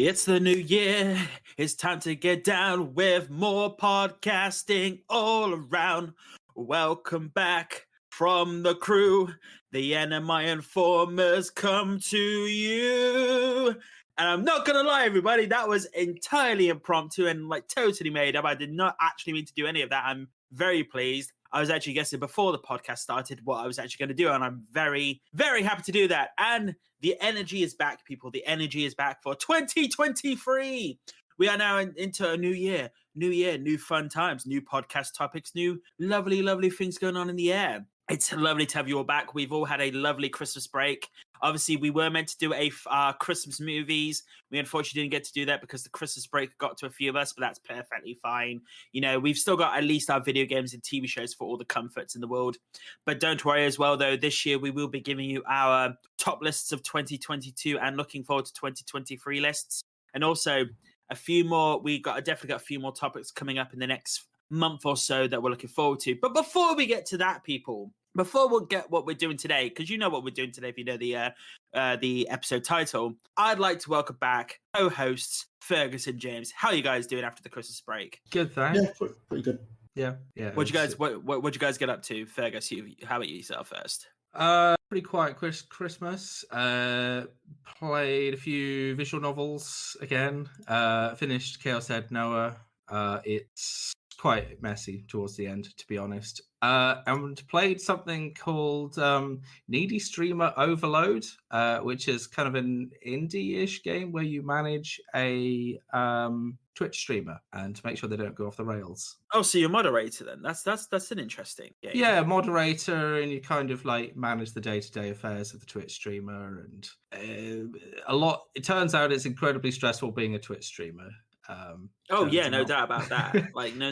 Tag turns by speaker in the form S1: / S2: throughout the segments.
S1: It's the new year. It's time to get down with more podcasting all around. Welcome back from the crew. The NMI Informers come to you. And I'm not going to lie, everybody, that was entirely impromptu and totally made up. I did not actually mean to do any of that. I'm very pleased. I was actually guessing before the podcast started what I was actually going to do, and I'm very, very happy to do that. And the energy is back, people. The energy is back for 2023. We are now into a new year, new fun times, new podcast topics, new lovely, lovely things going on in the air. It's lovely to have you all back. We've all had a lovely Christmas break. Obviously, we were meant to do a Christmas movies. We unfortunately didn't get to do that because the Christmas break got to a few of us, but that's perfectly fine. You know, we've still got at least our video games and TV shows for all the comforts in the world. But don't worry as well, though. This year, we will be giving you our top lists of 2022 and looking forward to 2023 lists. And also, a few more. Definitely got a few more topics coming up in the next month or so that we're looking forward to. But before we get to that, people, before we'll get what we're doing today, because you know what we're doing today if you know the episode title, I'd like to welcome back co-hosts Fergus and James. How are you guys doing after the Christmas break?
S2: Good, thanks.
S3: Yeah, pretty good.
S2: Yeah.
S1: What'd you guys get up to, Fergus? How about yourself first?
S2: Pretty quiet Christmas. Played a few visual novels again. Finished Chaos Head Noah. It's quite messy towards the end, to be honest. And played something called Needy Streamer Overload, which is kind of an indie-ish game where you manage a Twitch streamer and to make sure they don't go off the rails.
S1: Oh, so you're moderator then? That's an interesting game.
S2: Yeah, moderator, and you kind of manage the day-to-day affairs of the Twitch streamer, and it turns out it's incredibly stressful being a Twitch streamer.
S1: No doubt about that. no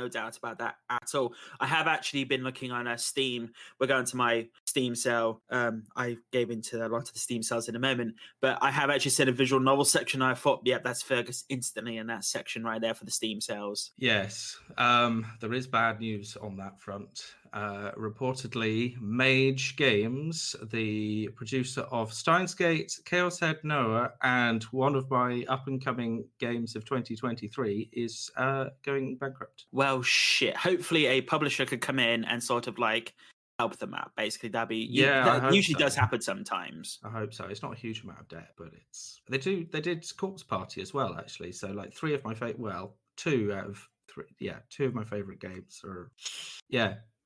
S1: doubt about that at all. I have actually been looking on Steam. We're going to my Steam sale. I gave into a lot of the Steam sales in a moment, but I have actually seen a visual novel section. I thought, yeah, that's Fergus instantly in that section right there for the Steam sales.
S2: Yes, there is bad news on that front. Reportedly, Mage Games, the producer of Steins Gate, Chaos Head Noah, and one of my up-and-coming games of 2023 is going bankrupt.
S1: Well, shit. Hopefully a publisher could come in and sort of help them out. Basically, that usually does happen sometimes.
S2: I hope so. It's not a huge amount of debt, but they did Corpse Party as well, actually. So two out of three. Yeah, two of my favorite games are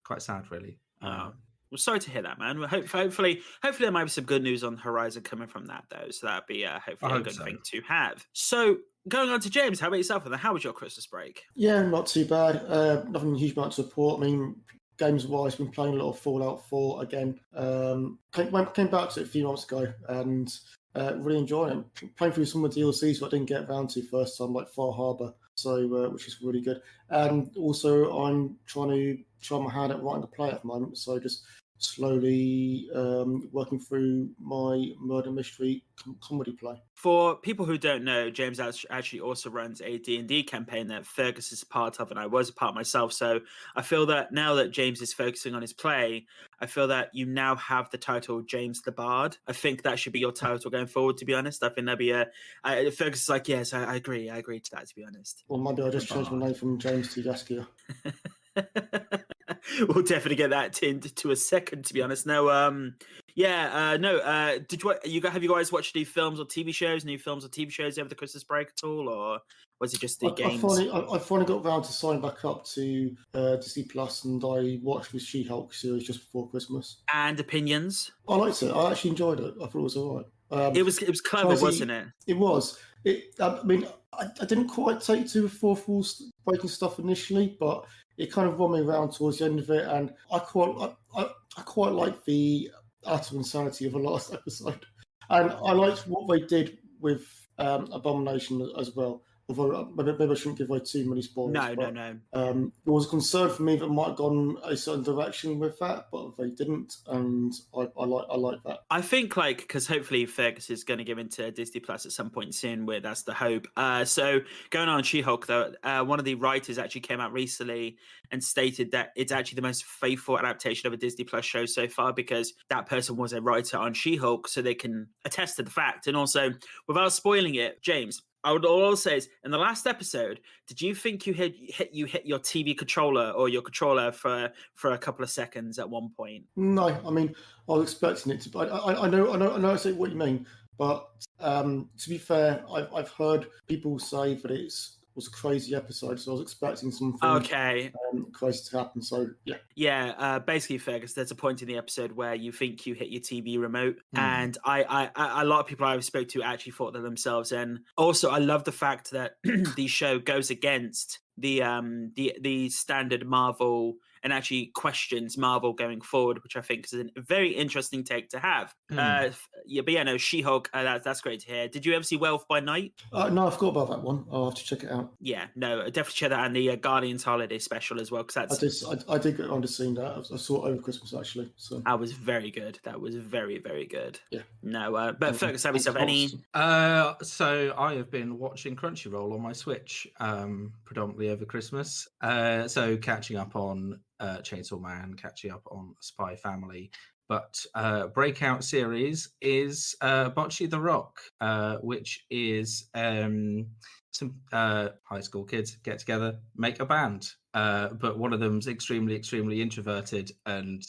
S2: quite sad, really.
S1: Well, sorry to hear that, man. Hopefully there might be some good news on the horizon coming from that, though. So that'd be hopefully a good thing to have. So going on to James, how about yourself? And how was your Christmas break?
S3: Yeah, not too bad. Nothing huge amount of support. I mean, games-wise, been playing a lot of Fallout 4 again. Came back to it a few months ago and really enjoying it. Playing through some of the DLCs that I didn't get around to first time, like Far Harbor. So, which is really good. And also, I'm trying to try my hand at writing a play at the moment. So, just slowly working through my murder mystery comedy play.
S1: For people who don't know, James actually also runs a D&D campaign that Fergus is a part of, and I was a part myself. So I feel that now that James is focusing on his play, I feel that you now have the title James the Bard. I think that should be your title going forward, to be honest. I think that'd be Fergus is like, yes, I agree to that, to be honest.
S3: Well, maybe I'll just change my name from James to Yaskia.
S1: We'll definitely get that to a second, to be honest. No, have you guys watched any films or TV shows over the Christmas break at all, or was it just the games?
S3: I finally got around to sign back up to Disney Plus, and I watched the She-Hulk series just before Christmas.
S1: And opinions?
S3: I liked it. I actually enjoyed it. I thought it was all right.
S1: It was clever, wasn't it?
S3: It was. I didn't quite take to the fourth wall breaking stuff initially, but it kind of won me around towards the end of it, and I quite like the utter insanity of the last episode, and I liked what they did with Abomination as well. although maybe I shouldn't give away too many spoilers.
S1: No.
S3: There was a concern for me that might have gone a certain direction with that, but they didn't, and I like that.
S1: I think because hopefully Fergus is going to give into Disney Plus at some point soon. That's the hope. So going on She-Hulk though, one of the writers actually came out recently and stated that it's actually the most faithful adaptation of a Disney Plus show so far because that person was a writer on She-Hulk, so they can attest to the fact. And also, without spoiling it, James, I would also say is in the last episode, did you think you hit your TV controller or your controller for a couple of seconds at one point?
S3: No, I mean I was expecting it to. I know I say what you mean, but to be fair, I've heard people say that it was a crazy episode, so I was expecting something crazy to happen. So yeah.
S1: Yeah, basically, Fergus, there's a point in the episode where you think you hit your TV remote, and I a lot of people I spoke to actually thought that themselves. And also, I love the fact that the show goes against the standard Marvel and actually questions Marvel going forward, which I think is a very interesting take to have. She-Hulk, that's great to hear. Did you ever see Wealth by Night?
S3: No, I forgot about that one. I'll have to check it out.
S1: Yeah, no, definitely check that out, and the Guardians Holiday Special as well, because that's...
S3: I did get on to seeing that. I saw it over Christmas, actually. So
S1: that was very good. That was very, very good.
S3: Yeah.
S1: No, but Fergus, have yourself any...
S2: So I have been watching Crunchyroll on my Switch, predominantly over Christmas. So catching up on Chainsaw Man, catching up on Spy Family. But breakout series is Bocce the Rock, which is some high school kids get together, make a band. But one of them's extremely, extremely introverted, and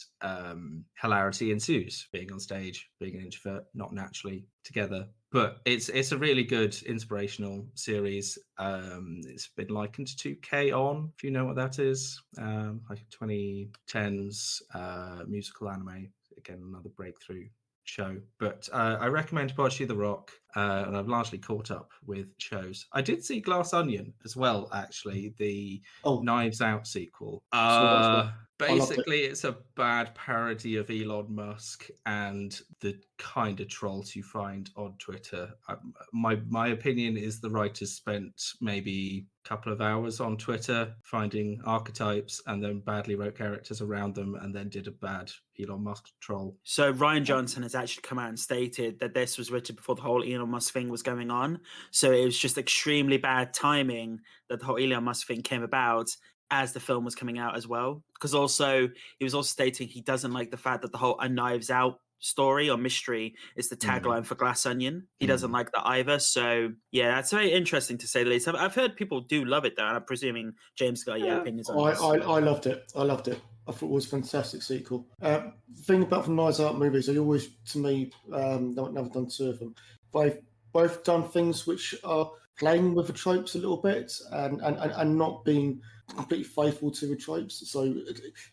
S2: hilarity ensues. Being on stage, being an introvert, not naturally together. But it's a really good inspirational series. It's been likened to K-On!, if you know what that is, like 2010s musical anime. Again, another breakthrough show. But I recommend Bocce the Rock, and I've largely caught up with shows. I did see Glass Onion as well, actually, the Knives Out sequel. Basically, it's a bad parody of Elon Musk and the kind of trolls you find on Twitter. My opinion is the writers spent maybe a couple of hours on Twitter finding archetypes and then badly wrote characters around them and then did a bad Elon Musk troll.
S1: So Ryan Johnson has actually come out and stated that this was written before the whole Elon Musk thing was going on. So it was just extremely bad timing that the whole Elon Musk thing came about as the film was coming out as well. Because also, he was also stating he doesn't like the fact that the whole A Knives Out story or mystery is the tagline for Glass Onion. He doesn't like that either. So yeah, that's very interesting to say the least. I've heard people do love it though, and I'm presuming James got your opinions on this.
S3: I loved it. I thought it was a fantastic sequel. The thing about the Knives Out movies, they always, to me, never done two of them. They've both done things which are playing with the tropes a little bit and not being completely faithful to the tropes. So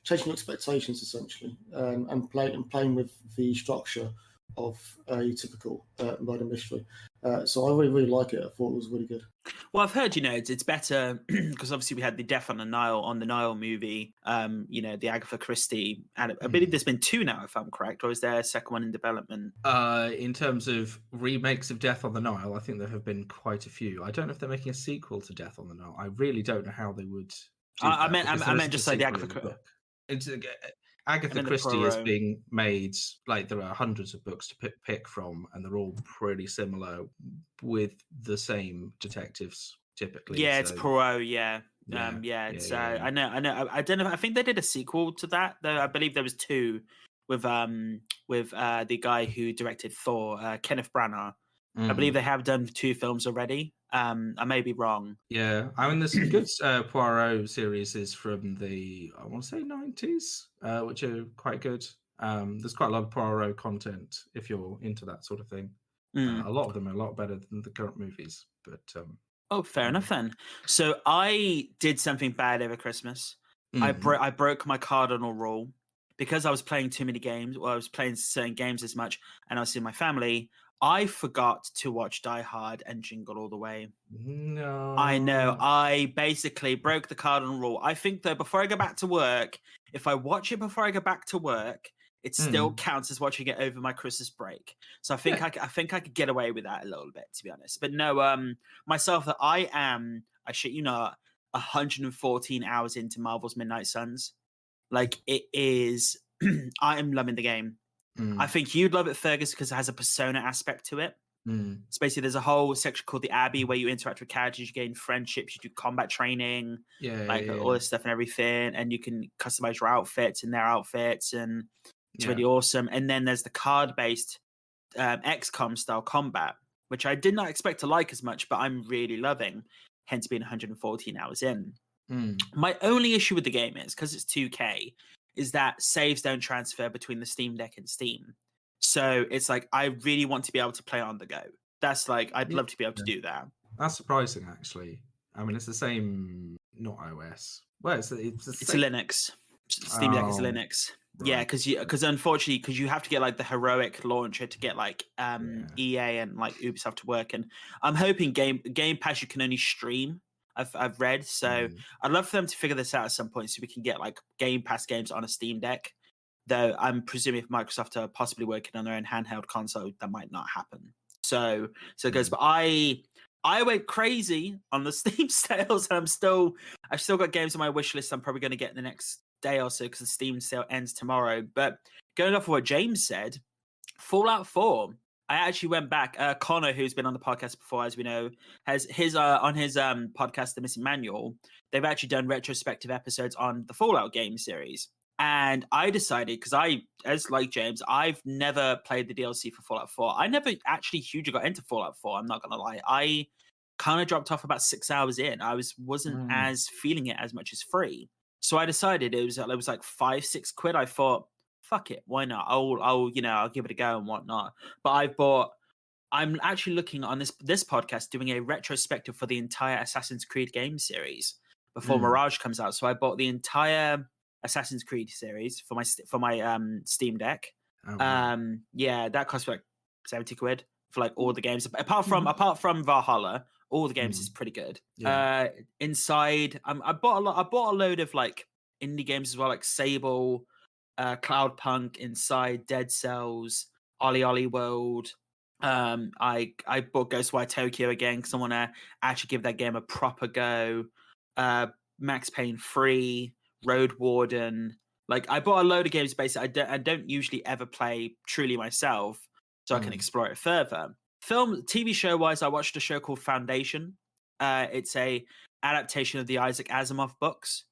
S3: changing your expectations essentially, and playing with the structure of a typical murder mystery. So I really like it. I thought it was really good.
S1: Well, I've heard, it's better because obviously we had the Death on the Nile movie, the Agatha Christie, and I believe there's been two now, if I'm correct, or is there a second one in development?
S2: In terms of remakes of Death on the Nile, I think there have been quite a few. I don't know if they're making a sequel to Death on the Nile. I really don't know how they would.
S1: I meant just like the Agatha Christie.
S2: Agatha Christie is being made, like there are hundreds of books to pick from, and they're all pretty similar with the same detectives typically.
S1: Yeah, it's Poirot. Yeah. I know. I don't know. I think they did a sequel to that, though. I believe there was two with the guy who directed Thor, Kenneth Branagh. I believe they have done 2 films already. I may be wrong.
S2: Yeah, I mean, there's some good Poirot series from the, I want to say 90s, which are quite good. There's quite a lot of Poirot content if you're into that sort of thing. A lot of them are a lot better than the current movies. But
S1: fair enough then. So I did something bad over Christmas. I broke my cardinal rule because I was playing too many games, or I was playing certain games as much, and I was seeing my family. I forgot to watch Die Hard and Jingle All the Way.
S2: No.
S1: I know. I basically broke the cardinal rule. I think, though, before I go back to work, if I watch it before I go back to work, it still counts as watching it over my Christmas break. So I think I think I could get away with that a little bit, to be honest. But no, myself, that I shit you not, 114 hours into Marvel's Midnight Suns. Like, it is, I am loving the game. I think you'd love it, Fergus, because it has a persona aspect to it. It's basically, there's a whole section called the Abbey where you interact with characters, you gain friendships, you do combat training, all this stuff and everything, and you can customize your outfits and their outfits, and it's really awesome. And then there's the card-based XCOM style combat, which I did not expect to like as much, but I'm really loving, hence being 114 hours in. My only issue with the game is, because it's 2K, is that saves don't transfer between the Steam Deck and Steam. So it's like, I really want to be able to play on the go. That's like, I'd love to be able to do that.
S2: That's surprising, actually. I mean, it's the same, not iOS. Well, it's a
S1: Linux. Steam Deck is Linux. Right. Yeah, because unfortunately, because you have to get like the heroic launcher to get like EA and like Ubisoft to work. And I'm hoping Game Pass you can only stream. I've read, so I'd love for them to figure this out at some point, so we can get like Game Pass games on a Steam Deck. Though I'm presuming if Microsoft are possibly working on their own handheld console, that might not happen. So it goes. But I went crazy on the Steam sales, and I've still got games on my wish list. I'm probably going to get in the next day or so because the Steam sale ends tomorrow. But going off of what James said, Fallout 4. I actually went back. Connor, who's been on the podcast before, as we know, has his on his podcast, The Missing Manual. They've actually done retrospective episodes on the Fallout game series. And I decided, because as like James, I've never played the DLC for Fallout 4. I never actually hugely got into Fallout 4, I'm not going to lie. I kind of dropped off about 6 hours in. I wasn't as feeling it as much as free. So I decided it was like £5-6 quid. I thought, fuck it, why not? I'll give it a go and whatnot. But I'm actually looking on this podcast doing a retrospective for the entire Assassin's Creed game series before Mirage comes out. So I bought the entire Assassin's Creed series for my Steam Deck. That cost like 70 quid for like all the games. Apart from Valhalla, all the games is pretty good. Inside, I bought a load of like indie games as well, like Sable, Cloudpunk, Inside, Dead Cells, Ollie World. I bought Ghostwire Tokyo again because I want to actually give that game a proper go. Max Payne 3, Road Warden. Like, I bought a load of games basically I don't usually ever play truly myself, so I can explore it further. TV show wise, I watched a show called Foundation. It's a adaptation of the Isaac Asimov books,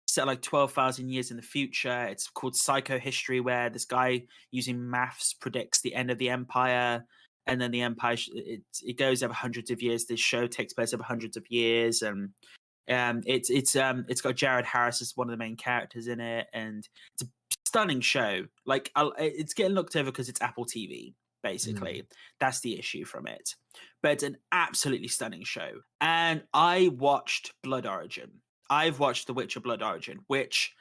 S1: set like 12,000 years in the future. It's called Psychohistory, where this guy using maths predicts the end of the empire, and then the empire it goes over hundreds of years. This show takes place over hundreds of years, and it's got Jared Harris as one of the main characters in it, and it's a stunning show. Like, it's getting looked over because it's Apple TV. Basically, that's the issue from it. But it's an absolutely stunning show. And I watched Blood Origin. I've watched The Witcher Blood Origin, which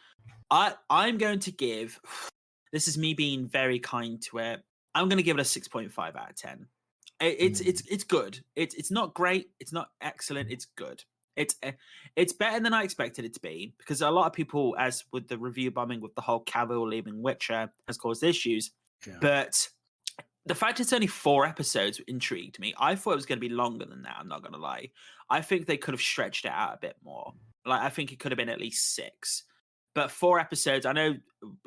S1: I'm going to give. This is me being very kind to it. I'm going to give it a 6.5 out of 10. It's good. It's not great. It's not excellent. It's good. It's better than I expected it to be, because a lot of people, as with the review bombing with the whole Cavill leaving Witcher, has caused issues. Yeah. But the fact it's only 4 episodes intrigued me. I thought it was going to be longer than that, I'm not going to lie. I think they could have stretched it out a bit more. Like, I think it could have been at least 6. But 4 episodes, I know,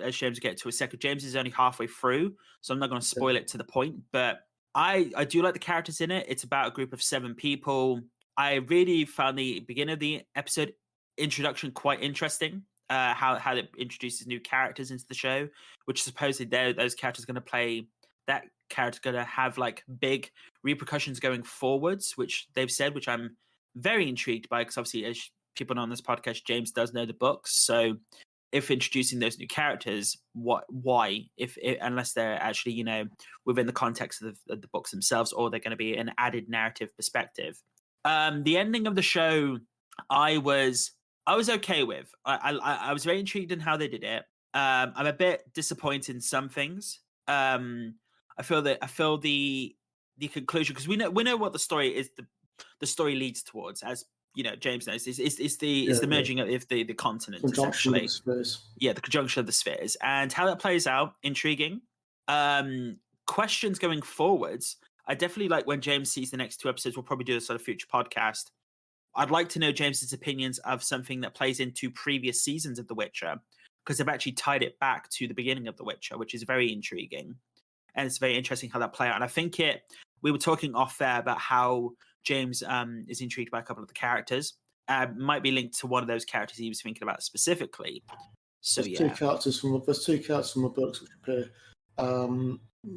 S1: as James will get to a second, James is only halfway through, so I'm not going to spoil it to the point. But I do like the characters in it. It's about a group of 7 people. I really found the beginning of the episode introduction quite interesting. How it introduces new characters into the show, which supposedly those characters are going to play. That character's going to have like big repercussions going forwards, which they've said, which I'm very intrigued by, because obviously, as people know on this podcast, James does know the books. So if introducing those new characters, why? If unless they're actually, within the context of the books themselves, or they're going to be an added narrative perspective. The ending of the show, I was okay with. I was very intrigued in how they did it. I'm a bit disappointed in some things. I feel the conclusion, because we know what the story is. The story leads towards, as James knows, it's the merging of the continents,
S3: Conjunction of
S1: essentially.
S3: the spheres.
S1: Yeah, the conjunction of the spheres. And how that plays out, intriguing. Questions going forwards. I definitely like when James sees the next 2 episodes. We'll probably do this on a future podcast. I'd like to know James's opinions of something that plays into previous seasons of The Witcher, because they've actually tied it back to the beginning of The Witcher, which is very intriguing. And it's very interesting how that play out. And I think we were talking off there about how James is intrigued by a couple of the characters. Might be linked to one of those characters he was thinking about specifically. So
S3: there's two characters from the books which appear.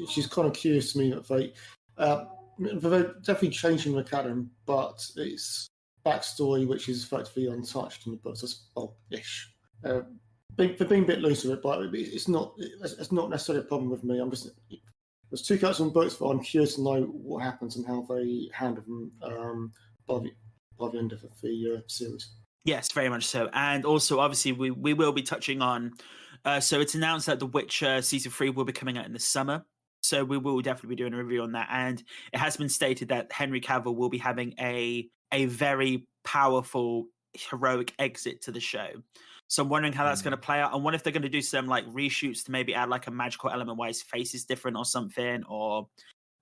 S3: She's kind of curious to me that they're definitely changing the canon, but it's backstory which is effectively untouched in the books. Ish. They're being a bit loose with it, but it's not necessarily a problem with me. There's 2 characters in the books, but I'm curious to know what happens and how they handle them by the end of the series.
S1: Yes, very much so. And also, obviously, we will be touching on. So it's announced that The Witcher Season 3 will be coming out in the summer. So we will definitely be doing a review on that. And it has been stated that Henry Cavill will be having a very powerful, heroic exit to the show. So I'm wondering how that's going to play out. I wonder if they're going to do some like reshoots to maybe add like a magical element where his face is different or something, or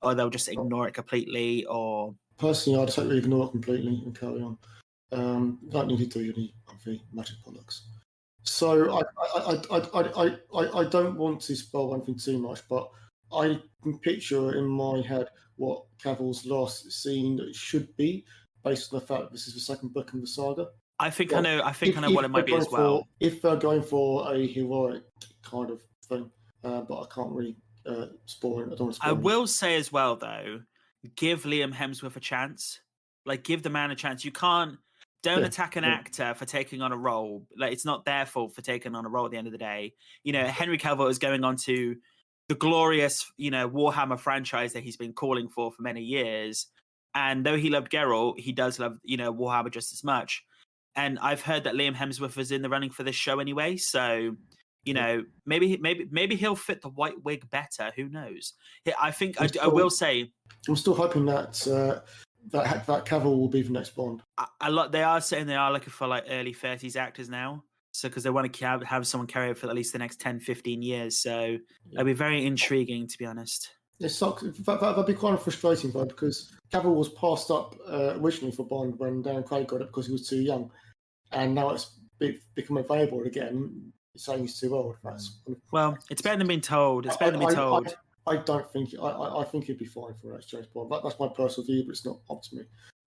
S1: they'll just ignore it completely. Or
S3: personally, I'd totally ignore it completely and carry on. You don't need to do any of the magic bollocks. So I don't want to spoil anything too much, but I can picture in my head what Cavill's last scene should be, based on the fact that this is the second book in the saga.
S1: I think I know what it might be as well.
S3: If they're going for a heroic kind of thing, but I can't really spoil it. I don't want to spoil
S1: I will say as well, though, give Liam Hemsworth a chance. Like, give the man a chance. Don't attack an actor for taking on a role. Like, it's not their fault for taking on a role at the end of the day. Henry Cavill is going on to the glorious, Warhammer franchise that he's been calling for many years. And though he loved Geralt, he does love, Warhammer just as much. And I've heard that Liam Hemsworth was in the running for this show anyway. So, maybe he'll fit the white wig better. Who knows? I think I will say,
S3: I'm still hoping that that Cavill will be the next Bond.
S1: They are saying they are looking for like early 30s actors now. So because they want to have someone carry over for at least the next 10, 15 years. So it'll be very intriguing, to be honest.
S3: It sucks. That'd be kind of frustrating, though, because Cavill was passed up originally for Bond when Daniel Craig got it because he was too young. And now it's become available again, saying he's too old.
S1: Well, it's better than being told.
S3: I don't think. I think he'd be fine for next James Bond. That's my personal view, but it's not up to me.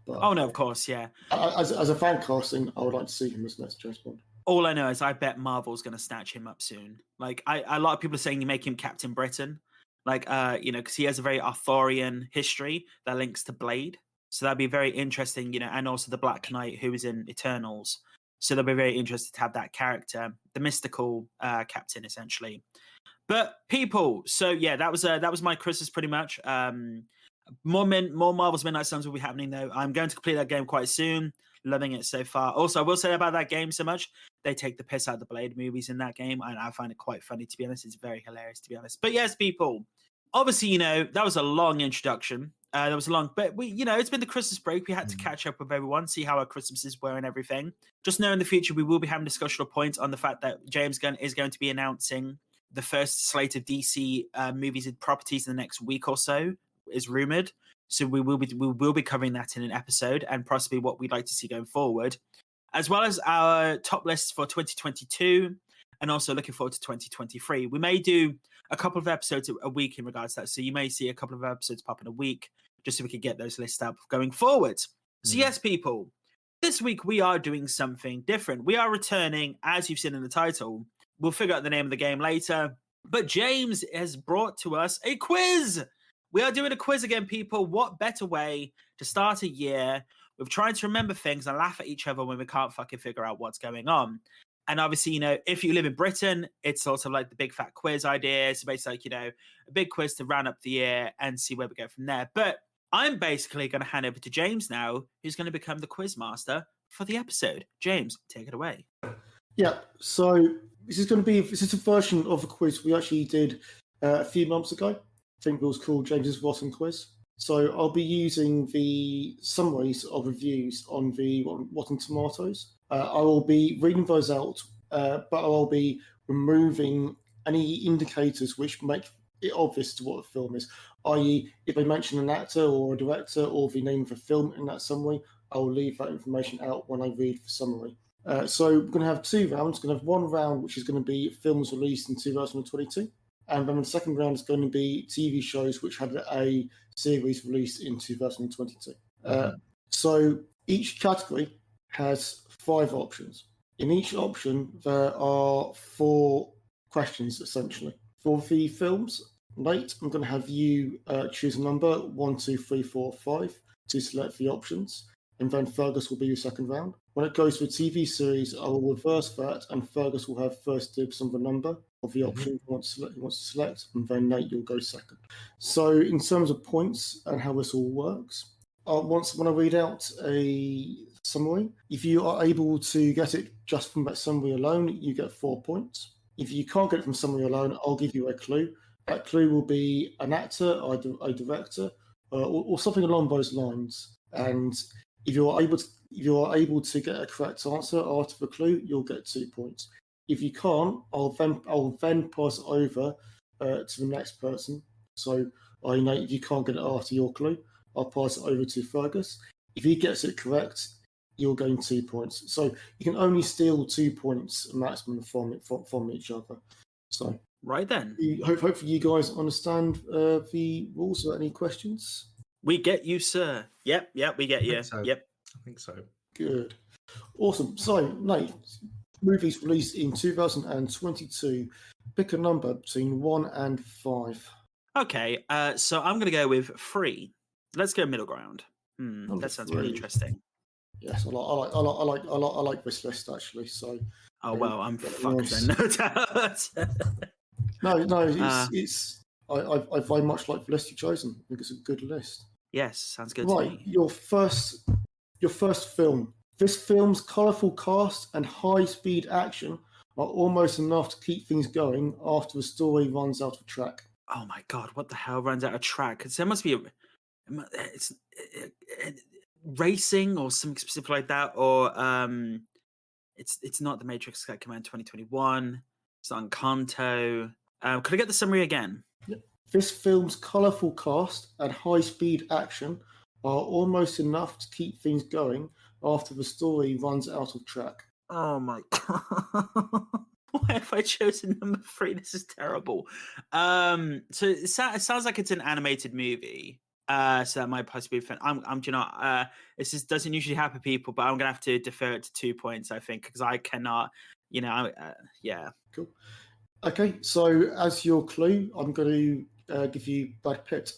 S3: But,
S1: oh no, of course, yeah.
S3: As a fan casting, I would like to see him as next James Bond.
S1: All I know is I bet Marvel's going to snatch him up soon. Like a lot of people are saying you make him Captain Britain, like because he has a very Arthurian history that links to Blade. So that'd be very interesting, and also the Black Knight who is in Eternals. So they'll be very interested to have that character, the mystical captain, essentially. But people, so yeah, that was my Christmas pretty much. More Marvel's Midnight Suns will be happening though. I'm going to complete that game quite soon. Loving it so far. Also, I will say about that game so much, they take the piss out of the Blade movies in that game, and I find it quite funny, to be honest. It's very hilarious, to be honest. But yes, people, obviously, that was a long introduction. But it's been the Christmas break. We had to catch up with everyone, see how our Christmases were and everything. Just know in the future, we will be having discussional points on the fact that James Gunn is going to be announcing the first slate of DC movies and properties in the next week or so, is rumored. So we will be covering that in an episode, and possibly what we'd like to see going forward, as well as our top lists for 2022, and also looking forward to 2023. We may do a couple of episodes a week in regards to that. So you may see a couple of episodes pop in a week, just so we could get those lists up going forward. So yes, people, this week we are doing something different. We are returning, as you've seen in the title. We'll figure out the name of the game later. But James has brought to us a quiz. We are doing a quiz again, people. What better way to start a year with trying to remember things and laugh at each other when we can't fucking figure out what's going on? And obviously, if you live in Britain, it's sort of like the big fat quiz idea. So basically, like, a big quiz to round up the year and see where we go from there. But I'm basically going to hand over to James now, who's going to become the quiz master for the episode. James, take it away.
S3: Yeah, so this is a version of a quiz we actually did a few months ago. I think it was called James's Rotten Quiz. So I'll be using the summaries of reviews on the Rotten Tomatoes. I will be reading those out, but I will be removing any indicators which make it obvious to what the film is. I.e., if they mention an actor or a director or the name of the film in that summary, I will leave that information out when I read the summary. So we're going to have 2 rounds. We're going to have one round which is going to be films released in 2022. And then the second round is going to be TV shows which had a series released in 2022. So each category has 5 options. In each option, there are 4 questions, essentially. For the films, Nate, I'm going to have you choose a number 1, 2, 3, 4, 5 to select the options. And then Fergus will be your second round. When it goes to a TV series, I will reverse that, and Fergus will have first dibs on the number of the option he wants to select, and then Nate, you'll go second. So in terms of points and how this all works, when I read out a summary, if you are able to get it just from that summary alone, you get 4 points. If you can't get it from summary alone, I'll give you a clue. That clue will be an actor, a director, or something along those lines. And if you are able to get a correct answer after the clue, you'll get 2 points. If you can't, I'll then pass it over to the next person. So I know if you can't get it after your clue, I'll pass it over to Fergus. If he gets it correct, you'll gain 2 points. So you can only steal 2 points maximum from each other. So
S1: right then.
S3: Hopefully you guys understand the rules. Are there any questions?
S1: We get you, sir. Yep, we get you.
S2: So.
S1: Yep.
S2: I think so.
S3: Good. Awesome. So, Nate, movies released in 2022. Pick a number between 1 and 5.
S1: Okay, so I'm going to go with 3. Let's go middle ground. That sounds really interesting.
S3: Yes, I like this list actually. So.
S1: Oh well, I'm fucked then. No doubt.
S3: No, it's. I very much like the list you've chosen. I think it's a good list.
S1: Yes, sounds good
S3: right,
S1: to me.
S3: Your first film. This film's colourful cast and high-speed action are almost enough to keep things going after the story runs out of track.
S1: Oh my god, what the hell runs out of track? Because there must be it's racing or something specific like that, or it's not The Matrix that came out in 2021. It's not Encanto. Could I get the summary again?
S3: Yeah. This film's colourful cast and high-speed action are almost enough to keep things going after the story runs out of track.
S1: Oh my god. Why have I chosen number 3? This is terrible. So it sounds like it's an animated movie. So that might possibly be fun. This doesn't usually happen, people, but I'm gonna have to defer it to 2 points, I think, because I cannot, yeah.
S3: Cool. Okay, so as your clue, I'm going to give you Brad Pitt.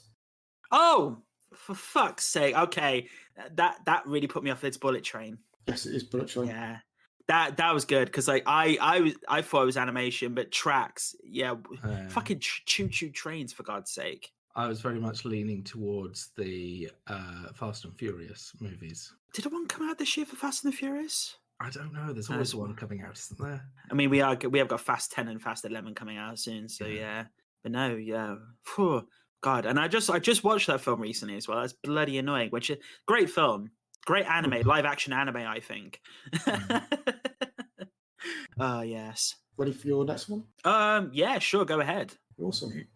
S1: Oh, for fuck's sake! Okay, that really put me off this Bullet Train.
S3: Yes, it is Bullet Train.
S1: Yeah, that was good because I thought it was animation, but tracks, fucking choo-choo trains, for God's sake.
S2: I was very much leaning towards the Fast and Furious movies.
S1: Did one come out this year for Fast and the Furious?
S2: I don't know. There's always one coming out, isn't there?
S1: I mean, we have got Fast 10 and Fast 11 coming out soon, so yeah. But no, yeah. Whew, God, and I just watched that film recently as well. That's bloody annoying. Which is great film, great anime, live action anime, I think. Oh yes.
S3: Ready for your next one?
S1: Yeah, sure. Go ahead.
S3: Awesome.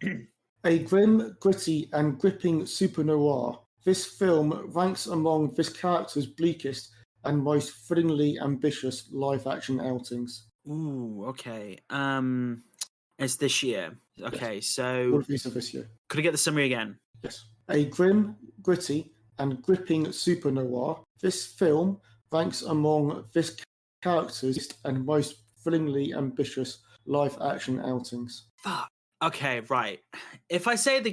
S3: A grim, gritty, and gripping super noir. This film ranks among this character's bleakest and most thrillingly ambitious live-action outings.
S1: Ooh, okay. It's this year. Okay,
S3: yes.
S1: so
S3: all of these are this year.
S1: Could I get the summary again?
S3: Yes. A grim, gritty, and gripping super noir. This film ranks among this character's and most thrillingly ambitious live-action outings.
S1: Fuck. Okay, right. If I say the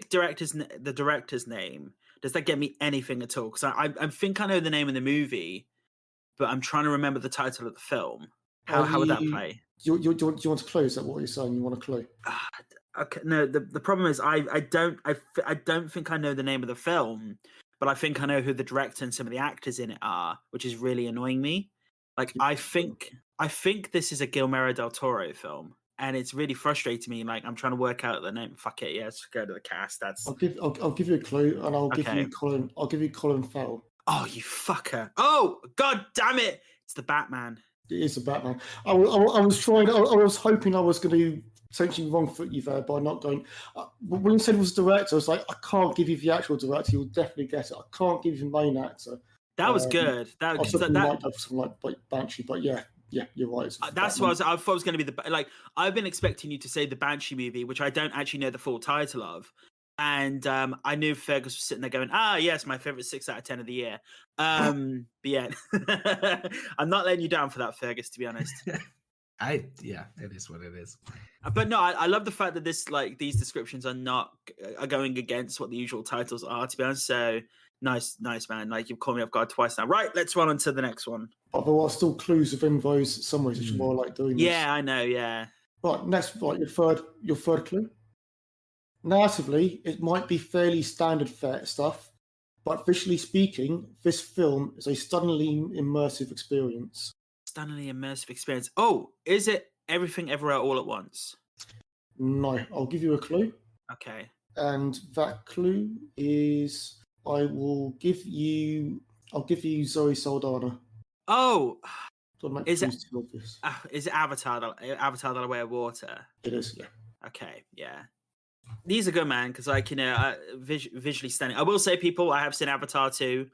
S1: director's name, does that get me anything at all? Because I think I know the name of the movie, but I'm trying to remember the title of the film. How would that play?
S3: Do you want to clue? Is that what you're saying? You want a clue?
S1: Okay. No. The problem is I don't think I know the name of the film, but I think I know who the director and some of the actors in it are, which is really annoying me. Like I think this is a Guillermo del Toro film, and it's really frustrating me. Like I'm trying to work out the name. Fuck it, yeah, let's go to the cast. That's
S3: I'll give you a clue, and I'll give
S1: Okay.
S3: you Colin. I'll give you Colin Farrell.
S1: oh, you fucker. Oh, god damn it. It's the Batman.
S3: It is the Batman. I was trying. I was hoping I was going to potentially wrong foot you there by not going. When you said it was director, I was like, I can't give you the actual director. You'll definitely get it. I can't give you the main actor.
S1: That was good.
S3: I was something like Banshee, but yeah, you're right.
S1: That's what I thought was going to be I've been expecting you to say the Banshee movie, which I don't actually know the full title of. And I knew Fergus was sitting there going, yes, my favorite 6 out of 10 of the year. But yeah, I'm not letting you down for that, Fergus, to be honest.
S2: Yeah, it is what it is.
S1: But no, I love the fact that these descriptions are going against what the usual titles are, to be honest. So nice, man. Like you've called me off guard twice now. Right, let's run on to the next one.
S3: But there are still clues within those summaries, which is why I like doing this.
S1: Yeah, I know, yeah.
S3: Right, next, your third clue. Narratively, it might be fairly standard stuff, but visually speaking, this film is a stunningly immersive experience.
S1: Stunningly immersive experience. Oh, is it Everything Everywhere All at Once?
S3: No, I'll give you a clue.
S1: Okay.
S3: And that clue is I'll give you Zoe Saldana.
S1: Oh,
S3: Is it
S1: Avatar, The Way of Water?
S3: It is, yeah.
S1: Okay, yeah. These are good, man, because visually stunning. I will say, people, I have seen Avatar 2.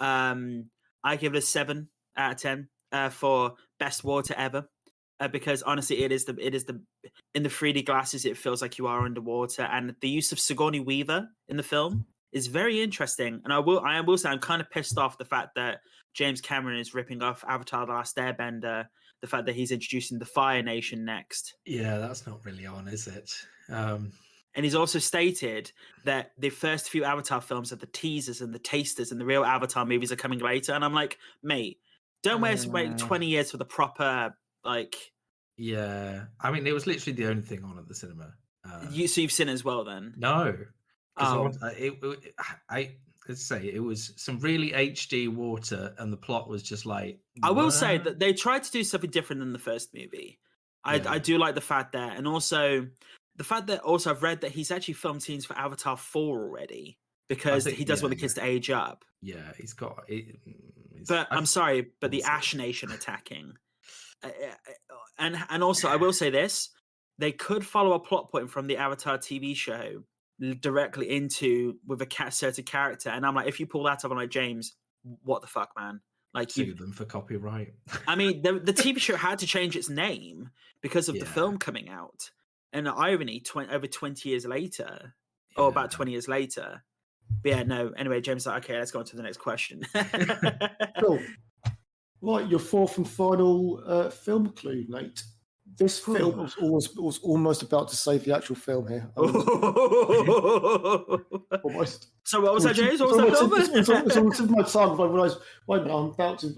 S1: I give it a 7 out of 10 for best water ever, because honestly, it is the in the 3D glasses, it feels like you are underwater, and the use of Sigourney Weaver in the film is very interesting. And I will say, I'm kind of pissed off the fact that James Cameron is ripping off Avatar: The Last Airbender. The fact that he's introducing the Fire Nation next.
S2: Yeah, that's not really on, is it?
S1: And he's also stated that the first few Avatar films are the teasers and the tasters, and the real Avatar movies are coming later. And I'm like, mate, don't wait 20 years for the proper, like...
S2: Yeah. I mean, it was literally the only thing on at the cinema.
S1: So you've seen it as well, then?
S2: No.
S1: Oh.
S2: Let's say it was some really HD water, and the plot was just like...
S1: I will say that they tried to do something different than the first movie. I do like the fact that, and also... The fact that also I've read that he's actually filmed scenes for Avatar 4 already, because he does want the kids to age up.
S2: Yeah, he's got it.
S1: But I'm sorry, but the Ash Nation attacking. And also, I will say this, they could follow a plot point from the Avatar TV show directly into with a certain character. And I'm like, if you pull that up, I'm like, James, what the fuck, man? Like,
S2: sue them for copyright.
S1: I mean, the TV show had to change its name because of the film coming out. And the irony, over 20 years later, or about 20 years later. But yeah, no. Anyway, James, like, okay, let's go on to the next question.
S3: Cool. Right, your fourth and final film clue, Nate. This film was almost about to save the actual film here. Almost.
S1: So what was that, James? What was that?
S3: It's on the tip of my tongue. I realised, wait a minute,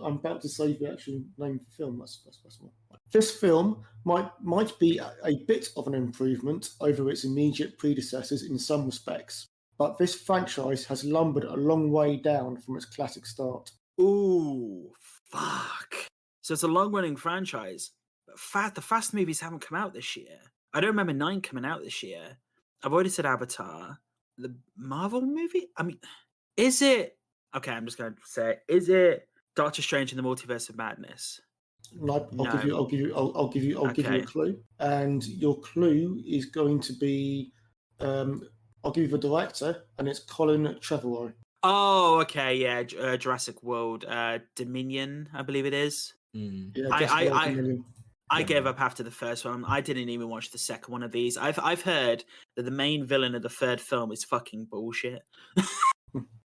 S3: I'm about to save the actual name of the film. That's one. This film might be a bit of an improvement over its immediate predecessors in some respects, but this franchise has lumbered a long way down from its classic start.
S1: Ooh, fuck. So it's a long-running franchise. The Fast movies haven't come out this year. I don't remember 9 coming out this year. I've already said Avatar. The Marvel movie? I mean, is it... Okay, I'm just going to say, is it Doctor Strange in the Multiverse of Madness?
S3: No, I'll give you a clue. And your clue is going to be... I'll give you the director, and it's Colin Trevorrow.
S1: Oh, okay, yeah. Jurassic World Dominion, I believe it is.
S3: Yeah,
S1: I gave up after the first one. I didn't even watch the second one of these. I've heard that the main villain of the third film is fucking bullshit.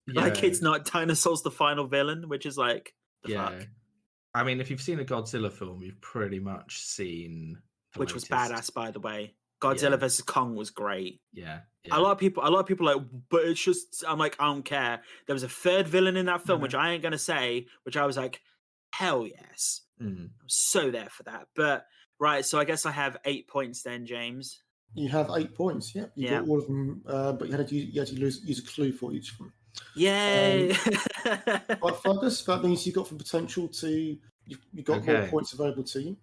S1: Like, it's not dinosaurs the final villain, which is like, the fuck.
S2: I mean, if you've seen a Godzilla film, you've pretty much seen
S1: which was badass, by the way. Godzilla vs. Kong was great.
S2: Yeah.
S1: A lot of people like, but it's just, I'm like, I don't care. There was a third villain in that film, which I ain't gonna say, which I was like, hell yes. I'm so there for that. But right, so I guess I have 8 points then, James.
S3: You have 8 points, yeah. You got all of them, but you had to use a clue for each of them.
S1: Yay!
S3: Right, Fergus, that means you've got the potential to, you've got more points available to you.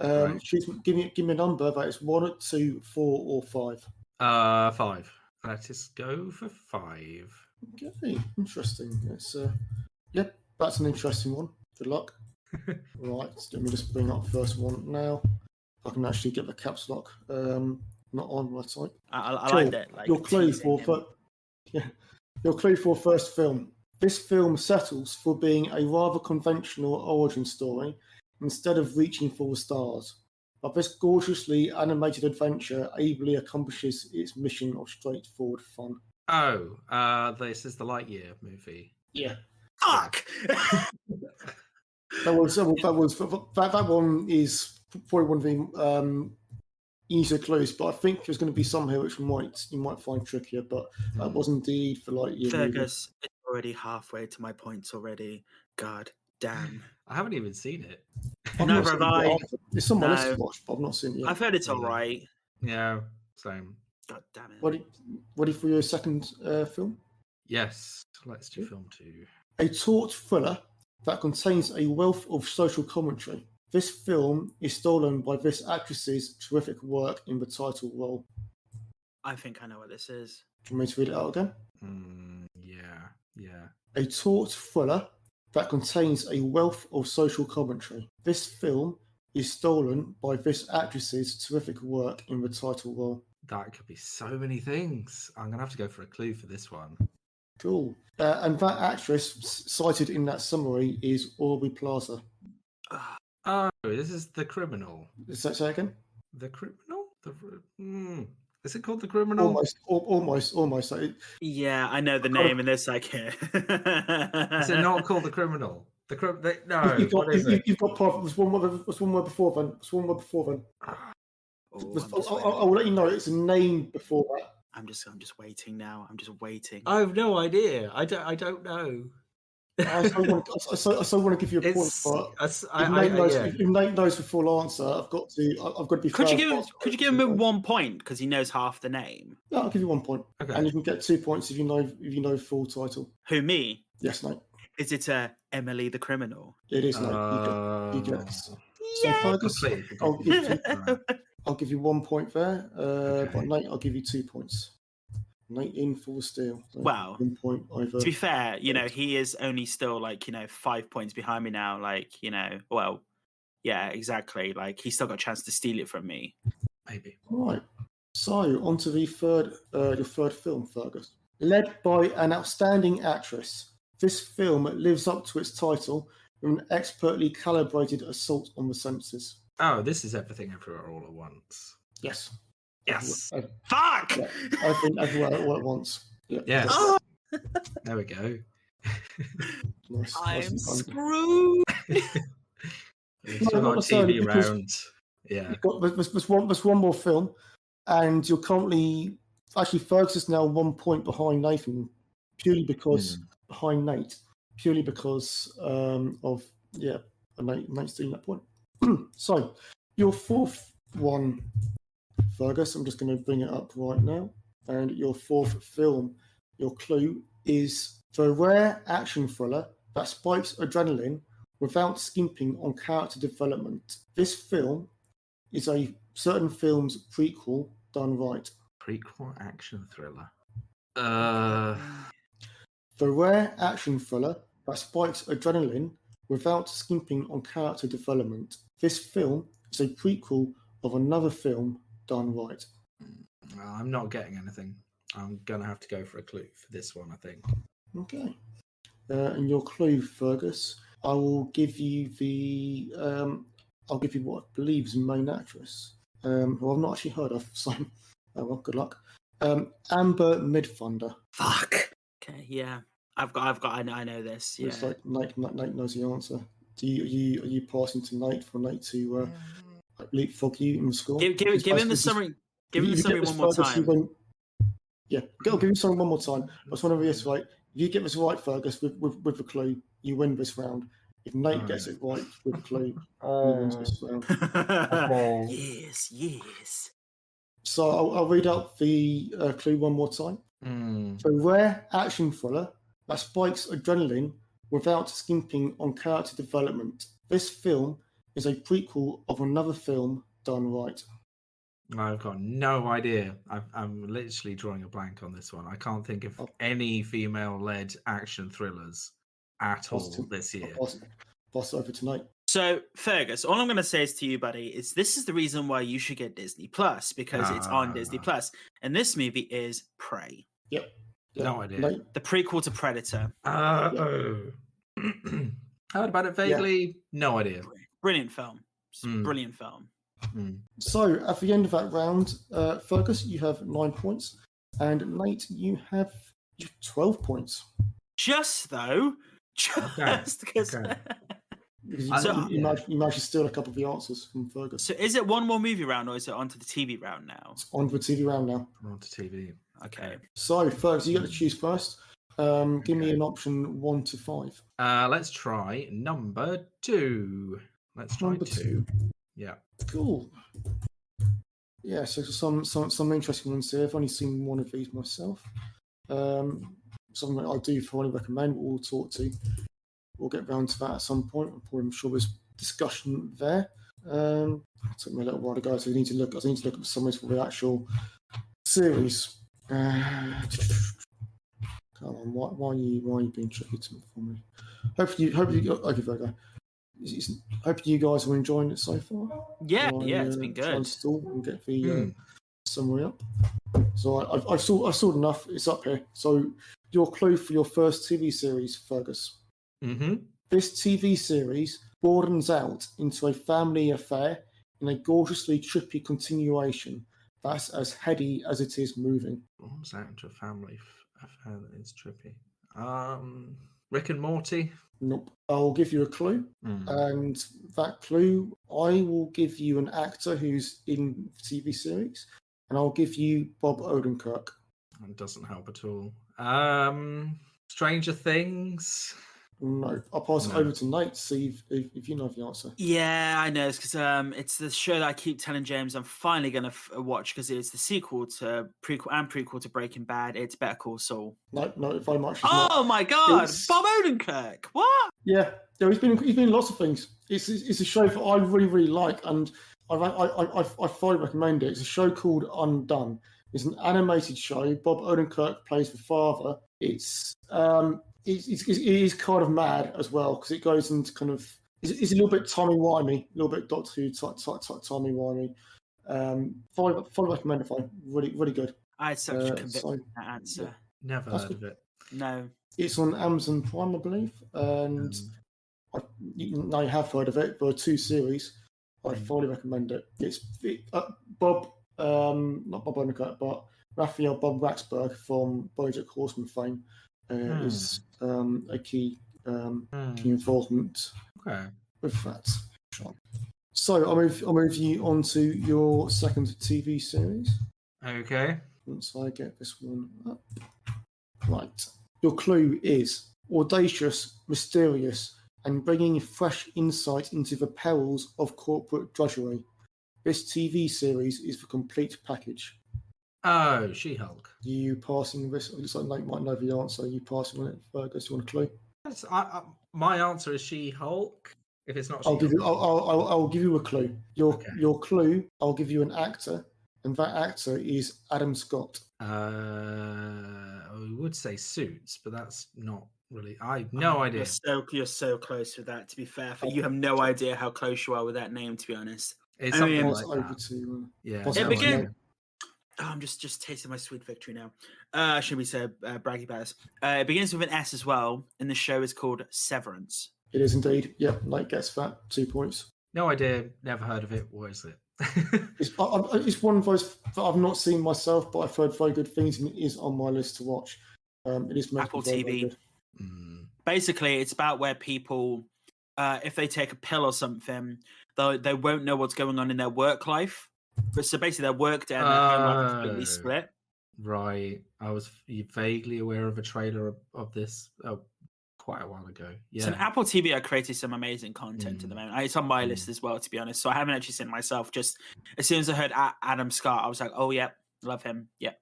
S2: Right.
S3: Give me a number that is 1, 2, 4, or 5.
S2: 5. Let us go for 5.
S3: Okay, interesting. It's yep, that's an interesting one. Good luck. Right, let me just bring up the first one now. I can actually get the caps lock. Not on my type.
S1: I
S3: Cool.
S1: like that. Like
S3: Your clue
S1: teasing
S3: for
S1: him.
S3: your clue for first film. This film settles for being a rather conventional origin story instead of reaching for the stars. But this gorgeously animated adventure ably accomplishes its mission of straightforward fun.
S2: Oh, this is the Lightyear movie.
S3: Yeah.
S1: Fuck!
S3: That one is probably one of the easier clues, but I think there's going to be some here which you might find trickier. But that was indeed for Lightyear.
S1: Fergus is already halfway to my points already. God damn.
S2: I haven't even seen it.
S3: I've
S1: No,
S3: not
S1: but
S3: seen it yet either. It's on my list
S1: No.
S3: to watch, but I've not seen it yet.
S1: I've heard it's
S2: Yeah.
S1: alright.
S2: Yeah, same.
S1: God damn it.
S3: Ready for your second film?
S2: Yes, let's do film 2.
S3: A taut thriller that contains a wealth of social commentary. This film is stolen by this actress's terrific work in the title role.
S1: I think I know what this is.
S3: Do you want me to read it out again?
S2: Yeah.
S3: A taut thriller that contains a wealth of social commentary. This film is stolen by this actress's terrific work in the title role.
S2: That could be so many things. I'm going to have to go for a clue for this one.
S3: Cool. And that actress cited in that summary is Aubrey Plaza.
S2: Oh, this is The Criminal.
S3: Is that say again?
S2: The Criminal? Is it called The Criminal?
S3: Almost.
S1: Yeah, I know the name, and there's like here.
S2: Is it not called The Criminal? No.
S3: You've got part. There's one word before then. I'll let you know. It's a name before that.
S1: I'm just waiting now. I'm just waiting.
S2: I have no idea. I don't know.
S3: I still want to give you a point, but if Nate knows the full answer, I've got to be.
S1: Could you give him 1 point because he knows half the name?
S3: No, I'll give you 1 point, and you can get 2 points if you know full title.
S1: Who, me?
S3: Yes, Nate.
S1: Is it Emily the Criminal?
S3: It is, Nate. You get this. So Fergus, I'll give you 1 point there, but Nate, I'll give you 2 points. Nate in full steal. So
S1: wow.
S3: 1 point over.
S1: To be fair, he is only still 5 points behind me now. Well, yeah, exactly. He's still got a chance to steal it from me.
S2: Maybe.
S3: All right. So on to the your third film, Fergus. Led by an outstanding actress, this film lives up to its title with an expertly calibrated assault on the senses.
S2: Oh, this is Everything Everywhere All at Once.
S3: Yes.
S1: Yes. Fuck!
S3: Yeah, I think everywhere all at once. Yeah.
S2: Yes.
S1: Oh!
S2: There we go.
S3: Nice.
S1: I'm screwed.
S2: We've still got TV round. Yeah.
S3: There's one more film, and you're currently Fergus is now 1 point behind Nathan, purely because of Nate stealing that point. So your fourth one, Fergus, I'm just going to bring it up right now. And your fourth film, your clue is the rare action thriller that spikes adrenaline without skimping on character development. This film is a certain film's prequel done right.
S2: Prequel action thriller.
S3: The rare action thriller that spikes adrenaline without skimping on character development. This film is a prequel of another film done right.
S2: Well, I'm not getting anything. I'm going to have to go for a clue for this one, I think.
S3: Okay. And your clue, Fergus, I will give you what I believe is the main actress, who I've not actually heard of, so good luck. Amber Midthunder.
S1: Fuck. Okay, yeah. I know this. Yeah.
S3: It's like Nate knows the answer. Are you passing to Nate for Nate to leapfrog you in the score?
S1: Give him the summary. Give him the summary one more time.
S3: I'll give you something one more time. I just want to reiterate: if you get this right, Fergus, with the clue, you win this round. If Nate gets it right with the clue, he wins this round.
S1: Yes.
S3: So I'll read out the clue one more time. The rare action thriller that spikes adrenaline without skimping on character development. This film is a prequel of another film done right?
S2: I've got no idea. I'm literally drawing a blank on this one. I can't think of any female-led action thrillers at all this year.
S3: Pass it over tonight.
S1: So, Fergus, all I'm going to say is to you, buddy, is this is the reason why you should get Disney Plus, because it's on Disney Plus. And this movie is Prey.
S3: Yep.
S2: No idea.
S1: The prequel to Predator.
S2: Heard about it vaguely. No idea.
S1: Brilliant film. Brilliant film.
S3: So, at the end of that round, Fergus, you have 9 points. And Nate, you have 12 points.
S1: Just because...
S3: Okay. You managed to steal a couple of the answers from Fergus.
S1: So is it one more movie round or is it onto the TV round now?
S3: It's on the TV round now.
S2: On to TV.
S1: Okay.
S3: So, Fergus, you got to choose first. Give me an option 1 to 5.
S2: Let's try number 2. Let's try
S3: number
S2: 2. Yeah.
S3: Cool. Yeah, so some interesting ones here. I've only seen one of these myself. Something that I do thoroughly recommend. We'll talk to. We'll get round to that at some point. I'm sure there's discussion there. It took me a little while to go, so I need to look at the summaries for the actual series. Come on, why are you being tricky for me? Hopefully, okay, there we go. Hope you guys are enjoying it so far.
S1: Yeah, it's been good.
S3: Try and stall and get the summary up. So I've sorted enough. It's up here. So your clue for your first TV series, Fergus.
S2: Mm-hmm.
S3: This TV series broadens out into a family affair in a gorgeously trippy continuation that's as heady as it is moving.
S2: Broadens out into a family affair that is trippy. Rick and Morty?
S3: Nope. I'll give you a clue. And that clue, I will give you an actor who's in the TV series, and I'll give you Bob Odenkirk.
S2: It doesn't help at all. Stranger Things?
S3: No, I'll pass it over to Nate to see if you know the answer.
S1: Yeah, I know. It's because it's the show that I keep telling James I'm finally going to watch because it's the prequel to Breaking Bad. It's Better Call Saul.
S3: No, very much.
S1: Oh my God, Bob Odenkirk! What?
S3: Yeah, he's been in lots of things. It's a show that I really, really like, and I thoroughly recommend it. It's a show called Undone. It's an animated show. Bob Odenkirk plays the father. It is kind of mad as well because it goes into kind of it's a little bit timey-wimey, a little bit Doctor Who timey-wimey. Fully recommend it. Really, really good.
S1: I had such conviction in that answer.
S3: Yeah.
S2: Never heard of it.
S1: No.
S3: It's on Amazon Prime, I believe, and you have heard of it. There are 2 series. I fully recommend it. It's Bob, not Bob Odenkirk, but Raphael Bob Raxburgh from BoJack Horseman fame is a key involvement with that. So I'll move you on to your second TV series.
S2: Okay.
S3: Once I get this one up. Right. Your clue is audacious, mysterious, and bringing fresh insight into the perils of corporate drudgery. This TV series is the complete package.
S2: Oh, She-Hulk.
S3: You passing this? It looks like Nate might know the answer. You passing on it, Fergus? You want a clue?
S2: My answer is She-Hulk. If it's not
S3: She-Hulk. I'll give you a clue. Your clue, I'll give you an actor, and that actor is Adam Scott.
S2: I would say Suits, but that's not really. I have no idea.
S1: You're so close with that. To be fair, you have no idea how close you are with that name. To be honest,
S2: it's something like
S3: over
S2: that.
S3: To,
S2: yeah.
S1: It begins. I'm just tasting my sweet victory now. Should we say braggy about this? It begins with an S as well, and the show is called Severance.
S3: It is indeed. Yep, Nate gets that. 2 points.
S2: No idea. Never heard of it. What is it?
S3: It's one of those that I've not seen myself, but I've heard very good things, and it is on my list to watch. It is
S1: Apple
S3: very,
S1: TV.
S3: very good.
S1: Basically, it's about where people, if they take a pill or something, they won't know what's going on in their work life. So basically, their work day and their home life is completely split.
S2: Right. I was vaguely aware of a trailer of this quite a while ago. Yeah.
S1: So Apple TV are creating some amazing content at the moment. It's on my list as well, to be honest. So I haven't actually seen it myself. Just as soon as I heard Adam Scott, I was like, oh, yeah, love him. Yeah.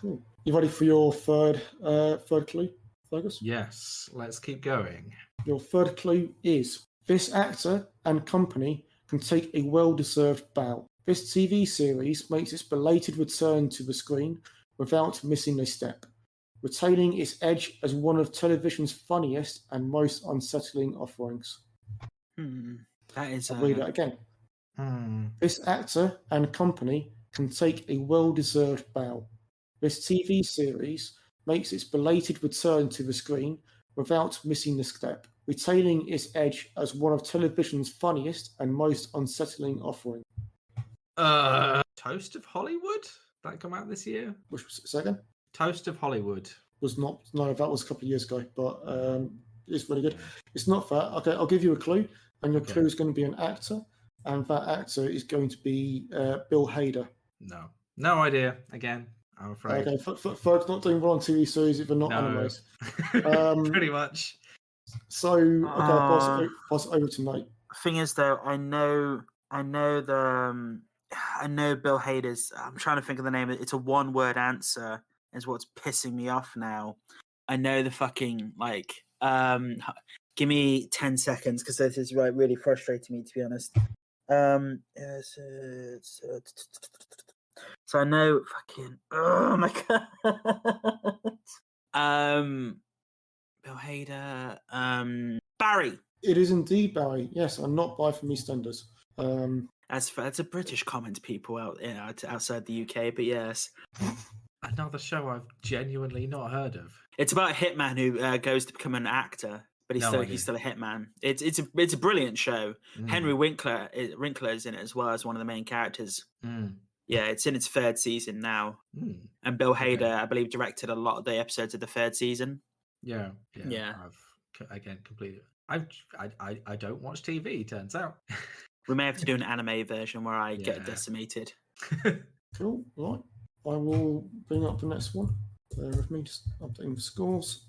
S3: Cool. You ready for your third clue, Fergus?
S2: Yes. Let's keep going.
S3: Your third clue is This actor and company can take a well-deserved bow. This TV series makes its belated return to the screen without missing a step, retaining its edge as one of television's funniest and most unsettling offerings.
S1: That is.
S3: I'll read it again. This actor and company can take a well-deserved bow. This TV series makes its belated return to the screen without missing a step, retaining its edge as one of television's funniest and most unsettling offering.
S2: Toast of Hollywood? That come out this year?
S3: Which was the second?
S2: Toast of Hollywood.
S3: Was not. No, that was a couple of years ago, but it's really good. It's not that. Okay, I'll give you a clue, and your clue is going to be an actor, and that actor is going to be Bill Hader.
S2: No idea. Again, I'm afraid.
S3: Okay, Ferg's not doing well on TV series if they're not animes.
S2: Pretty much.
S3: So, okay, I'll pass it over to Nate.
S1: Thing is, though, I know Bill Hader's. I'm trying to think of the name. It's a one-word answer. Is what's pissing me off now. I know the fucking give me 10 seconds because this is really frustrating me, to be honest. So I know fucking. Oh my god. Bill Hader. Barry.
S3: It is indeed Barry. Yes, and not by from EastEnders.
S1: That's a British comment, people outside the UK, but yes.
S2: Another show I've genuinely not heard of.
S1: It's about a hitman who goes to become an actor, but he's still a hitman. It's a brilliant show. Henry Winkler is in it as well as one of the main characters. Yeah, it's in its third season now. And Bill Hader, I believe, directed a lot of the episodes of the third season.
S2: Yeah. I've again completely. I don't watch TV. Turns out.
S1: We may have to do an anime version where I get decimated.
S3: Cool. Right. I will bring up the next one. Bear with me, just updating the scores.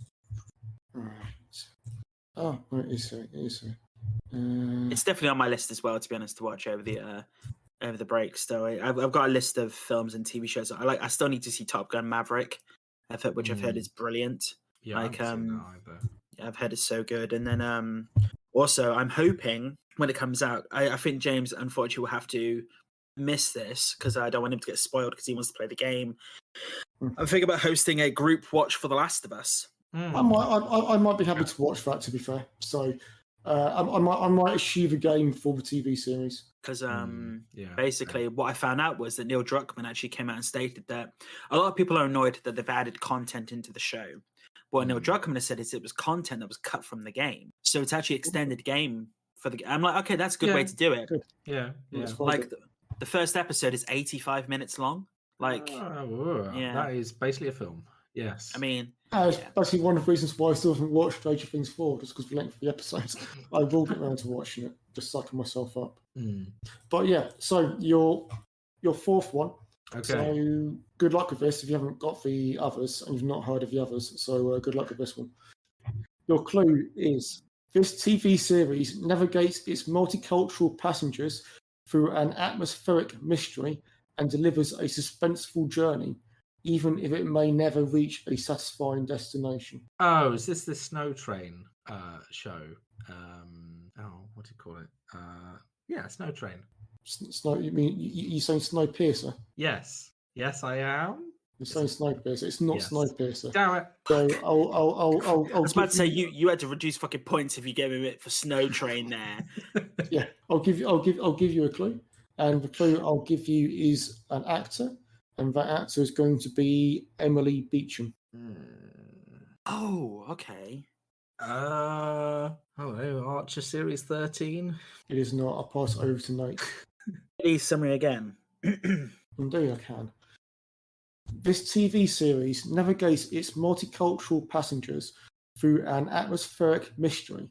S3: Right. Oh, it is here.
S1: It's definitely on my list as well, to be honest, to watch over the break. So I've got a list of films and TV shows I still need to see Top Gun Maverick, which I've heard is brilliant.
S2: Yeah, I've seen that either.
S1: I've heard it's so good. And then also I'm hoping when it comes out, I think James unfortunately will have to miss this because I don't want him to get spoiled because he wants to play the game. I'm thinking about hosting a group watch for The Last of Us.
S3: I might be happy to watch that, to be fair. So I might eschew the game for the TV series.
S1: Because basically what I found out was that Neil Druckmann actually came out and stated that a lot of people are annoyed that they've added content into the show. What Neil Druckmann has said is it was content that was cut from the game. So it's actually extended game for the game. I'm like, okay, that's a good way to do it.
S3: Good.
S2: Yeah.
S1: Like the first episode is 85 minutes long. Like,
S2: that is basically a film. Yes.
S1: I mean,
S3: it's basically one of the reasons why I still haven't watched Stranger Things 4, just because of the length of the episodes. I will get around to watching it, just psyching myself up. But yeah, so your fourth one.
S2: Okay.
S3: So good luck with this if you haven't got the others and you've not heard of the others. So good luck with this one. Your clue is this TV series navigates its multicultural passengers through an atmospheric mystery and delivers a suspenseful journey, even if it may never reach a satisfying destination.
S2: Oh, is this the Snow Train show? What do you call it? Snow Train.
S3: Snow? You mean you saying Snowpiercer?
S2: Yes, I am.
S3: You're saying Snowpiercer. It's not Snowpiercer.
S2: Damn it!
S3: So I'll
S1: I was about to say you had to reduce fucking points if you gave him it for Snow Train there.
S3: Yeah, I'll give you a clue, and the clue I'll give you is an actor, and that actor is going to be Emily Beecham.
S1: Oh, okay.
S2: Hello, Archer Series 13.
S3: It is not. I'll pass it over to Nate.
S1: Please summary again.
S3: Indeed, I can. This TV series navigates its multicultural passengers through an atmospheric mystery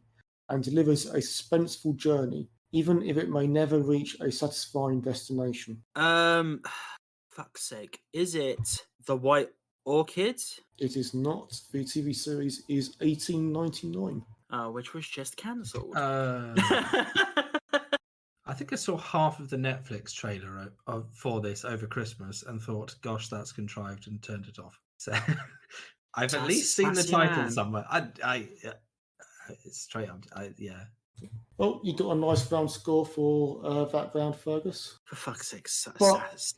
S3: and delivers a suspenseful journey, even if it may never reach a satisfying destination.
S1: Fuck's sake. Is it The White Orchid?
S3: It is not. The TV series is 1899.
S1: Which was just cancelled.
S2: I think I saw half of the Netflix trailer for this over Christmas and thought, gosh, that's contrived, and turned it off. So I've at least seen the title somewhere. It's straight up.
S3: Oh, you got a nice round score for that round, Fergus.
S1: For fuck's sake,
S3: But-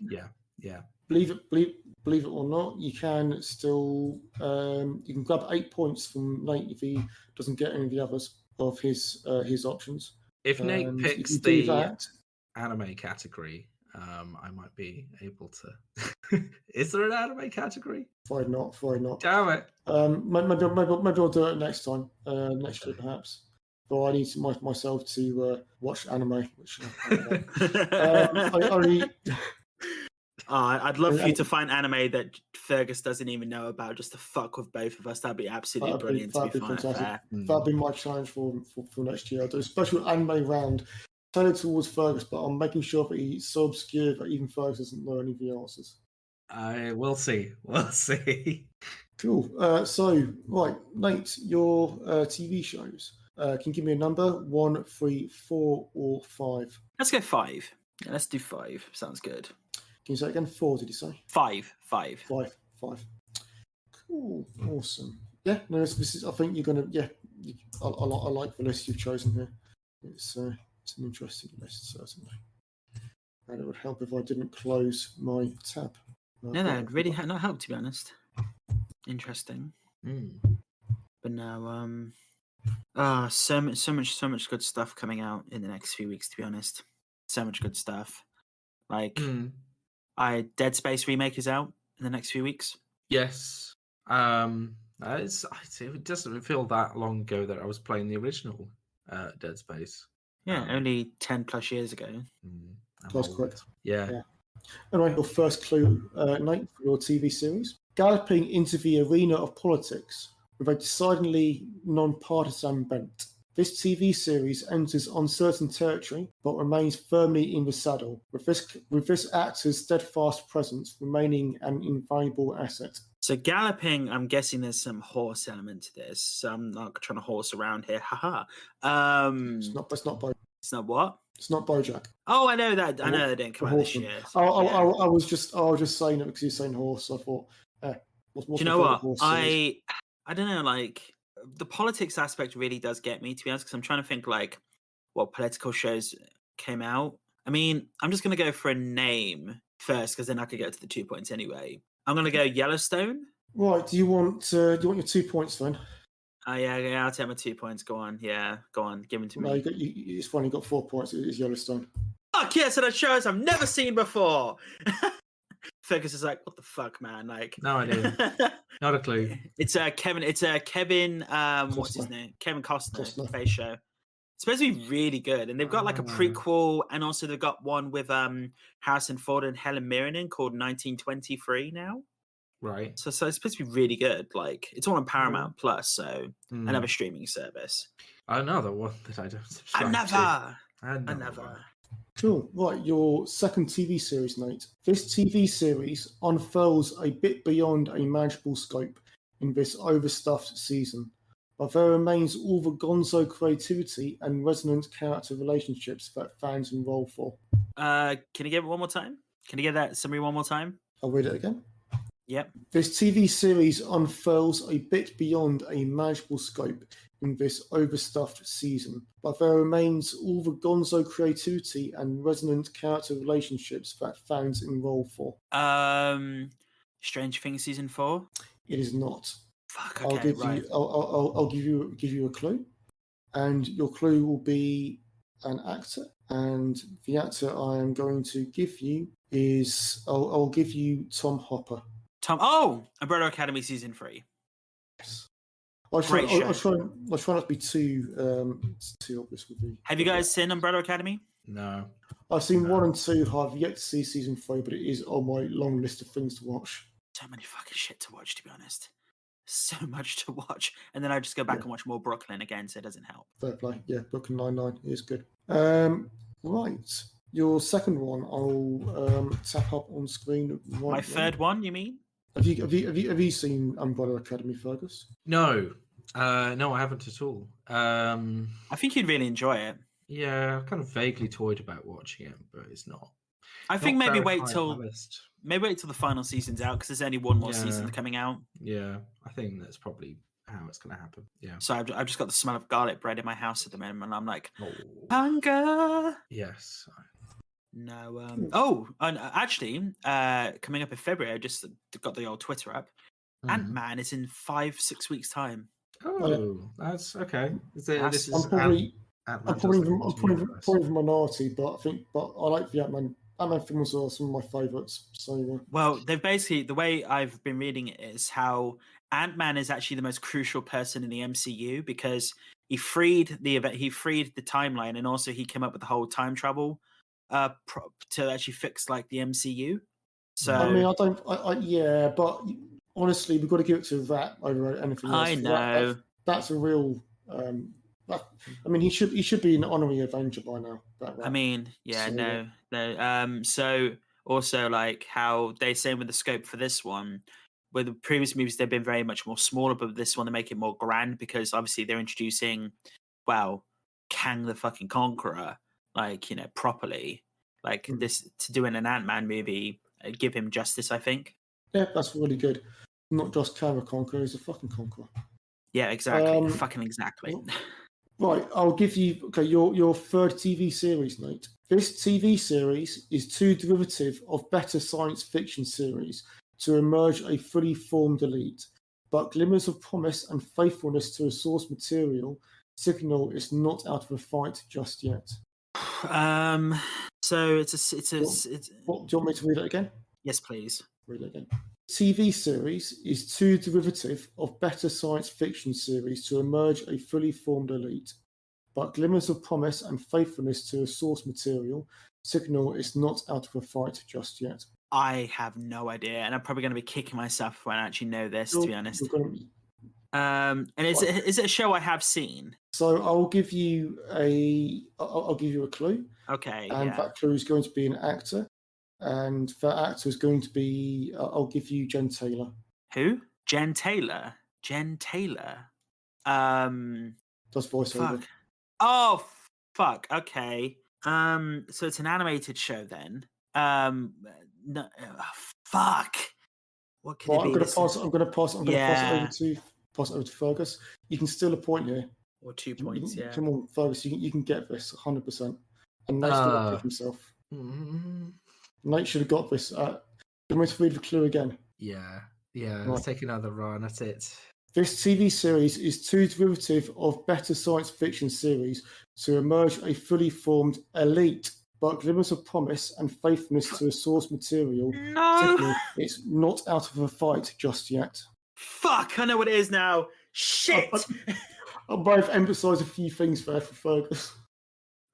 S2: Yeah.
S3: Believe it or not, you can still you can grab 8 points from Nate if he doesn't get any of the others of his options.
S2: If Nate
S3: And
S2: picks
S3: if you do
S2: the
S3: that,
S2: anime category, I might be able to. Is there an anime category?
S3: Friday not.
S2: Damn it!
S3: Maybe I'll do it next time, next year perhaps. But I need myself to watch anime, which
S1: I'd love for you to find anime that Fergus doesn't even know about, just to fuck with both of us. That'd be absolutely brilliant.
S3: That'd be
S1: to be
S3: fantastic.
S1: fair.
S3: That'd be my challenge for next year. I'll do a special anime round tailored towards Fergus, but I'm making sure that he's so obscure that even Fergus doesn't know any of the answers.
S2: We'll see. We'll see.
S3: Cool. So, right, Nate, your TV shows. Can you give me a number? 1, 3, 4, or 5?
S1: Let's go 5. Yeah, let's do 5. Sounds good.
S3: Can you say it again? 4, did you say?
S1: 5.
S3: 5. Cool. Awesome. Yeah, no, this is, I think you're going to, yeah, I like the list you've chosen here. It's an interesting list, certainly. And it would help if I didn't close my tab.
S1: No, it really not helped, to be honest. Interesting. But now, so much good stuff coming out in the next few weeks, to be honest. So much good stuff. Like, Dead Space remake is out in the next few weeks.
S2: Yes. It doesn't feel that long ago that I was playing the original Dead Space.
S1: Yeah, only 10 plus years ago.
S3: That's correct.
S2: Yeah.
S3: Anyway, your first clue, Nate, for your TV series. Galloping into the arena of politics with a decidedly non-partisan bent. This TV series enters uncertain territory, but remains firmly in the saddle, with this actor's steadfast presence remaining an invaluable asset.
S1: So galloping, I'm guessing there's some horse element to this. So I'm not trying to horse around here. Haha.
S3: It's not Bojack.
S1: It's not what?
S3: It's not Bojack.
S1: Oh, I know that. I know they didn't come out this year.
S3: I was just saying it because you're saying horse. So I thought,
S1: do you know what? I don't know. Like, the politics aspect really does get me, to be honest, because I'm trying to think like what political shows came out. I mean, I'm just gonna go for a name first because then I could get to the 2 points anyway. I'm gonna go Yellowstone.
S3: Right. Do you want your 2 points then?
S1: Yeah, I'll take my 2 points. Go on. Yeah, go on. Give them to me.
S3: No, it's fine. You got 4 points. It's Yellowstone.
S1: Fuck yeah, so that shows I've never seen before. Fergus is like, what the fuck, man? Like,
S2: No idea. Not a clue.
S1: It's Kevin. What's his name? Kevin Costner. Face show. It's supposed to be really good, and they've got like a prequel, and also they've got one with Harrison Ford and Helen Mirren called 1923 now.
S2: Right.
S1: So it's supposed to be really good. Like, it's all on Paramount Plus, so another streaming service.
S2: Another one that I don't subscribe to.
S1: Another.
S3: Cool. Right, your second TV series, Nate. This TV series unfurls a bit beyond a manageable scope in this overstuffed season, but there remains all the gonzo creativity and resonant character relationships that fans enroll for.
S1: Can you give it one more time? Can you get that summary one more time?
S3: I'll read it again.
S1: Yep.
S3: This TV series unfurls a bit beyond a manageable scope in this overstuffed season, but there remains all the gonzo creativity and resonant character relationships that fans enroll for.
S1: Stranger Things season 4?
S3: It is not.
S1: Fuck. Okay,
S3: I'll give you a clue, and your clue will be an actor, and the actor I am going to give you is I'll give you Tom Hopper.
S1: Umbrella Academy season 3.
S3: Yes. I'll try not to be too obvious with you.
S1: Have you guys seen Umbrella Academy?
S2: No.
S3: I've seen 1 and 2. I've yet to see season 3, but it is on my long list of things to watch.
S1: So many fucking shit to watch, to be honest. So much to watch, and then I just go back and watch more Brooklyn again, so it doesn't help.
S3: Fair play. Yeah, Brooklyn Nine-Nine is good. Right. Your second one, I'll tap up on screen. Right.
S1: My third one, you mean?
S3: Have you seen Umbrella Academy, Fergus?
S2: No, I haven't at all.
S1: I think you'd really enjoy it.
S2: Yeah, I've kind of vaguely toyed about watching it, but it's not.
S1: I think maybe wait till the final season's out because there's only one more season coming out.
S2: Yeah, I think that's probably how it's going to happen. Yeah.
S1: So I've just got the smell of garlic bread in my house at the moment, and I'm like,
S2: Oh,
S1: hunger.
S2: yes.
S1: No. And actually, coming up in February, I just got the old Twitter up. Ant-Man is in 5-6 weeks' time.
S2: Oh, that's okay. This is
S3: I'm probably
S2: Ant-Man
S3: the minority, but I like the Ant-Man films are some of my favourites. So
S1: well, they've basically, the way I've been reading it is how Ant-Man is actually the most crucial person in the MCU because he freed the event, he freed the timeline, and also he came up with the whole time travel to actually fix like the MCU. So
S3: I mean, yeah, but honestly, we've got to give it to that over anything else.
S1: I know.
S3: That's a real. I mean, he should be an honorary Avenger by now.
S1: I mean, yeah,
S3: So,
S1: no. So also like how they say with the scope for this one, with the previous movies they've been very much more smaller, but this one they make it more grand because obviously they're introducing, well, Kang the fucking Conqueror, like properly, like this to do in an Ant-Man movie, give him justice, I think.
S3: Yeah, that's really good. Not just Kang the Conqueror, he's a fucking conqueror.
S1: Yeah, exactly. Fucking exactly.
S3: Right, I'll give you your third TV series, Nate. This TV series is too derivative of better science fiction series to emerge a fully formed elite, but glimmers of promise and faithfulness to a source material signal it's not out of a fight just yet.
S1: So it's.
S3: Do you want me to read it again?
S1: Yes, please.
S3: Read it again. TV series is too derivative of better science fiction series to emerge a fully formed elite, but glimmers of promise and faithfulness to a source material signal it's not out of a fight just yet.
S1: I have no idea, and I'm probably going to be kicking myself when I actually know this, to be honest. And is it a show I have seen?
S3: So I'll give you a clue.
S1: Okay.
S3: And that clue is going to be an actor. And that actor is going to be, I'll give you Jen Taylor.
S1: Who? Jen Taylor? Jen Taylor?
S3: Does voiceover.
S1: Fuck. Oh, fuck. Okay. So it's an animated show then. No, fuck. What could it be?
S3: I'm gonna pass it over to Fergus. You can steal a point here.
S1: Or 2 points, yeah.
S3: Come on, Fergus, you can get this 100%. And Nate's gonna pick himself. Nate should have got this. Do you want me to read the clue again?
S2: Yeah. Let's take another run. That's it.
S3: This TV series is too derivative of better science fiction series to emerge a fully formed elite, but glimmers of promise and faithfulness to a source material.
S1: No!
S3: It's not out of a fight just yet.
S1: Fuck, I know what it is now. Shit!
S3: I'll both emphasise a few things there for Fergus.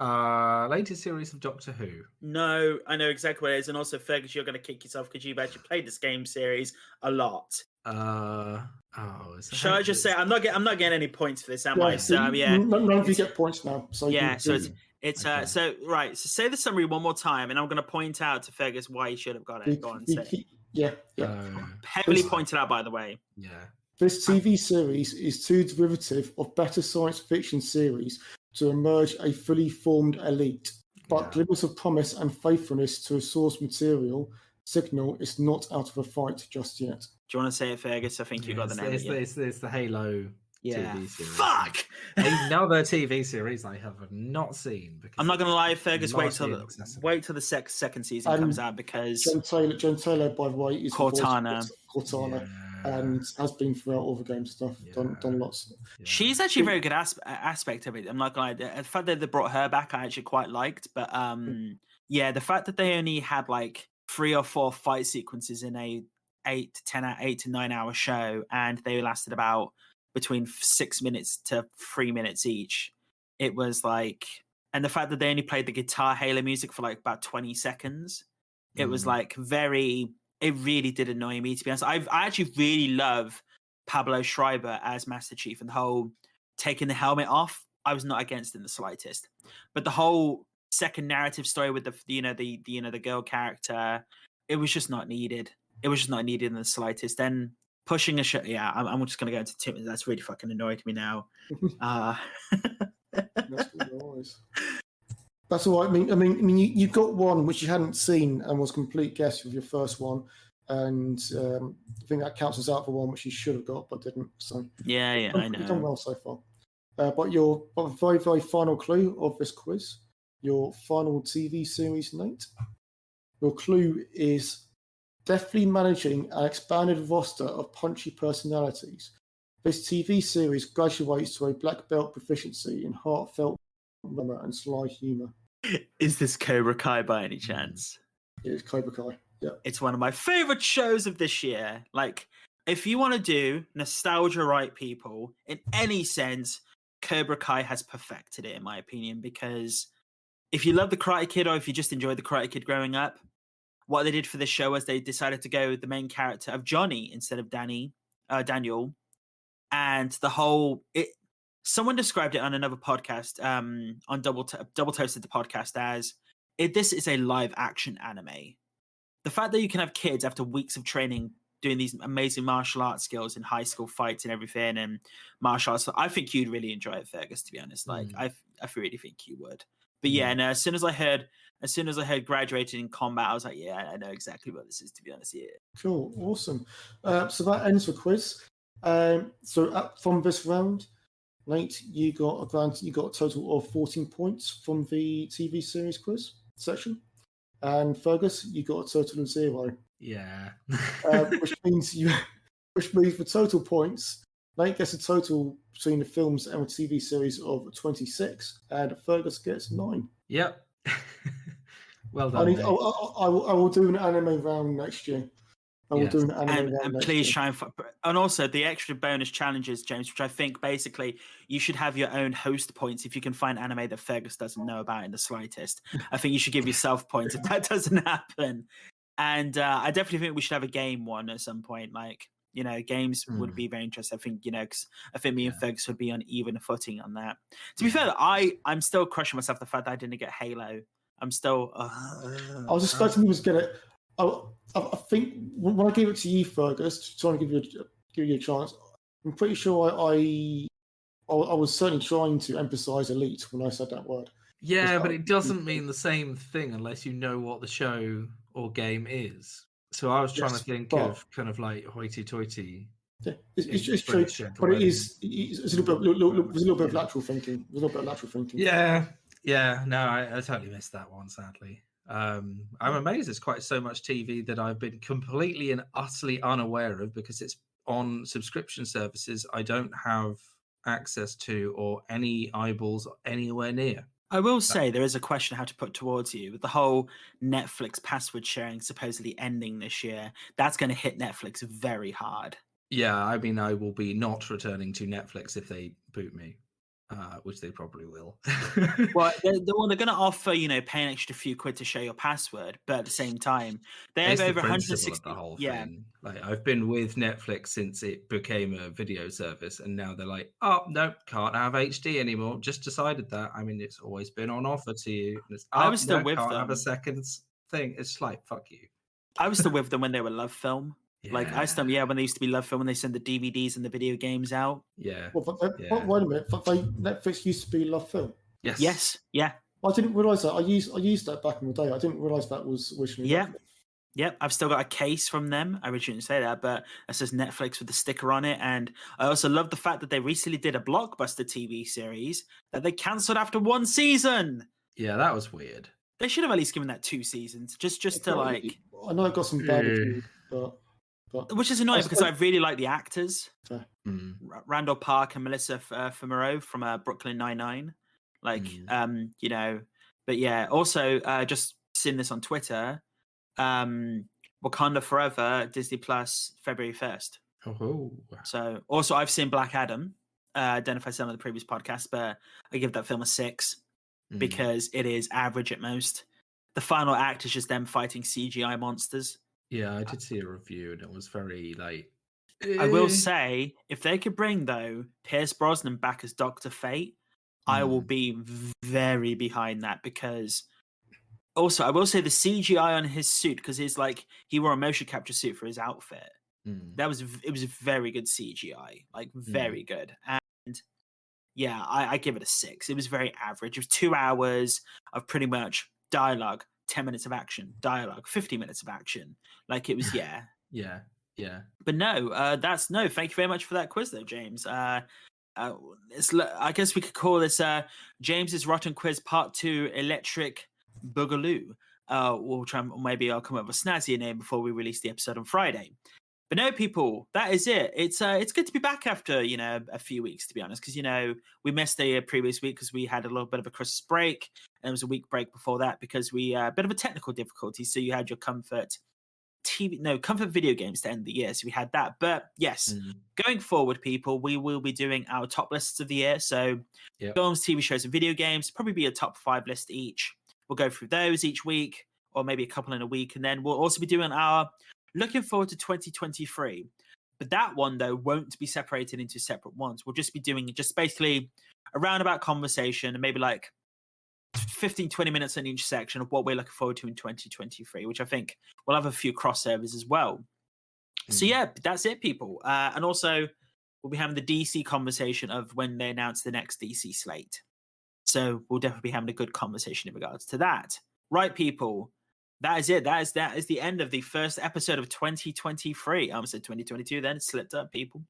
S2: Latest series of Doctor Who.
S1: No, I know exactly what it is, and also Fergus, you're going to kick yourself because you've actually played this game series a lot. Shall I just say I'm not getting any points for this, am I? So yeah,
S3: none of you get points now. So
S1: yeah, so it's okay. So say the summary one more time, and I'm going to point out to Fergus why he should have got it. Go on, say.
S3: Yeah.
S1: Heavily pointed out, by the way.
S2: Yeah.
S3: This TV series is too derivative of better science fiction series to emerge a fully formed elite, but glimmers of promise and faithfulness to a source material signal it's not out of a fight just yet.
S1: Do you want to say it, Fergus? I think you got the name.
S2: It's the Halo TV series.
S1: Fuck!
S2: Another TV series I have not seen. Because
S1: I'm not going to lie, Fergus. Wait till the second season comes out because
S3: Jen Taylor, by the way, is
S1: Cortana.
S3: And has been throughout all the game stuff. Done lots.
S1: Yeah. She's actually a very good aspect of it. I'm not gonna lie. The fact that they brought her back, I actually quite liked. But the fact that they only had like 3 or 4 fight sequences in a 8 to 9 hour show, and they lasted about between 6 minutes to 3 minutes each. It was like, and the fact that they only played the guitar Halo music for like about 20 seconds, it was like very. It really did annoy me, to be honest. I actually really love Pablo Schreiber as Master Chief, and the whole taking the helmet off, I was not against in the slightest. But the whole second narrative story with the girl character, it was just not needed. It was just not needed in the slightest. Then pushing a show, I'm just going to go into 2 minutes. That's really fucking annoyed me now.
S3: That's all right. I mean, you got one which you hadn't seen and was complete guess with your first one. and I think that counts as out for one, which he should have got but didn't. So
S1: Yeah, I know.
S3: You've done well so far. But your very, very final clue of this quiz, your final TV series, Nate. Your clue is deftly managing an expanded roster of punchy personalities. This TV series graduates to a black belt proficiency in heartfelt humor and sly humor.
S1: Is this Cobra Kai by any chance?
S3: It is Cobra Kai. Yeah.
S1: It's one of my favorite shows of this year. Like, if you want to do nostalgia right, people, in any sense, Cobra Kai has perfected it, in my opinion, because if you love the Karate Kid or if you just enjoyed the Karate Kid growing up, what they did for this show was they decided to go with the main character of Johnny instead of Daniel. And the whole someone described it on another podcast, on Double Toasted the podcast as this is a live action anime. The fact that you can have kids after weeks of training doing these amazing martial arts skills in high school fights and everything and martial arts, I think you'd really enjoy it, Fergus, to be honest. Like I really think you would. But yeah, and as soon as I heard graduating in combat, I was like, yeah, I know exactly what this is, to be honest. Yeah.
S3: Cool, awesome. So that ends the quiz. From this round, Nate, you got a total of 14 points from the TV series quiz section, and Fergus, you got a total of 0.
S2: Yeah.
S3: Which means for total points, Nate gets a total between the films and the TV series of 26, and Fergus gets 9.
S2: Yep. Well done.
S3: I will do an anime round next year. I will do an anime round
S1: and
S3: next
S1: please
S3: year.
S1: try and also the extra bonus challenges, James, which I think basically you should have your own host points if you can find anime that Fergus doesn't know about in the slightest. I think you should give yourself points if that doesn't happen. And I definitely think we should have a game one at some point. Like, games would be very interesting. I think, because I think me and Fergus would be on even footing on that. To be fair, I'm still crushing myself the fact that I didn't get Halo. I'm still.
S3: I was expecting he was going to. I think when I gave it to you, Fergus, trying to give you a chance, I'm pretty sure I was certainly trying to emphasise elite when I said that word.
S2: Yeah, but it doesn't mean the same thing unless you know what the show or game is. So I was trying to think of kind of like hoity-toity.
S3: Yeah, it's true, but it's a little bit of lateral thinking.
S2: Yeah. No, I totally missed that one, sadly. I'm amazed there's quite so much TV that I've been completely and utterly unaware of because it's on subscription services I don't have access to or any eyeballs anywhere near.
S1: I will say there is a question I have to put towards you with the whole Netflix password sharing supposedly ending this year. That's going to hit Netflix very hard.
S2: Yeah, I mean, I will be not returning to Netflix if they boot me, which they probably will.
S1: Well, they're going to offer, pay an extra few quid to share your password, but at the same time, they have over 160.
S2: The whole thing. Like, I've been with Netflix since it became a video service, and now they're like, "Oh no, can't have HD anymore." Just decided that. I mean, it's always been on offer to you.
S1: I was still with
S2: can't
S1: them.
S2: Have a second thing. It's like, fuck you.
S1: I was still with them when they were Love Film. Like I still, when they used to be Love Film, when they send the DVDs and the video games out.
S2: Yeah.
S3: Well, wait a minute. Netflix used to be Love Film.
S1: Yes. Yeah.
S3: I didn't realise that. I used that back in the day. I didn't realise that was originally.
S1: Yeah.
S3: Netflix.
S1: Yep, I've still got a case from them. I originally didn't say that, but it says Netflix with the sticker on it. And I also love the fact that they recently did a blockbuster TV series that they cancelled after 1 season.
S2: Yeah, that was weird.
S1: They should have at least given that 2 seasons, just to like.
S3: I know it got some bad reviews, but
S1: which is annoying because I really like the actors,
S3: Randall
S1: Park and Melissa Fumero from Brooklyn Nine-Nine, But yeah, also just seeing this on Twitter. Wakanda Forever, Disney Plus, February 1st.
S2: Oh.
S1: So also I've seen Black Adam. I don't know if I said on the previous podcast, but I give that film a 6 because it is average at most. The final act is just them fighting CGI monsters.
S2: Yeah, I did see a review and it was very like.
S1: I will say, if they could bring though Pierce Brosnan back as Dr. Fate, I will be very behind that because. Also, I will say the CGI on his suit, because he wore a motion capture suit for his outfit. It was very good CGI, very good. And yeah, I give it a 6. It was very average. It was 2 hours of pretty much dialogue, 10 minutes of action, dialogue, 50 minutes of action. Like it was, yeah.
S2: Yeah.
S1: But no, thank you very much for that quiz though, James. I guess we could call this James's Rotten Quiz Part 2 Electric Boogaloo. We'll try, maybe I'll come up with a snazzier name before we release the episode on Friday. But no, people, that is it. It's good to be back after, a few weeks, to be honest, because, we missed a previous week because we had a little bit of a Christmas break, and there was a week break before that because we a bit of a technical difficulty. So you had your comfort video games to end the year. So we had that. But yes, going forward, people, we will be doing our top lists of the year. So films, TV shows, and video games, probably be a top 5 list each. We'll go through those each week, or maybe a couple in a week. And then we'll also be doing our looking forward to 2023. But that one, though, won't be separated into separate ones. We'll just be doing just basically a roundabout conversation and maybe like 15, 20 minutes in each section of what we're looking forward to in 2023, which I think we'll have a few crossovers as well. So yeah, that's it, people. And also we'll be having the DC conversation of when they announce the next DC slate. So we'll definitely be having a good conversation in regards to that. Right, people. That is it. That is the end of the first episode of 2023. I almost said 2022 then. It slipped up, people.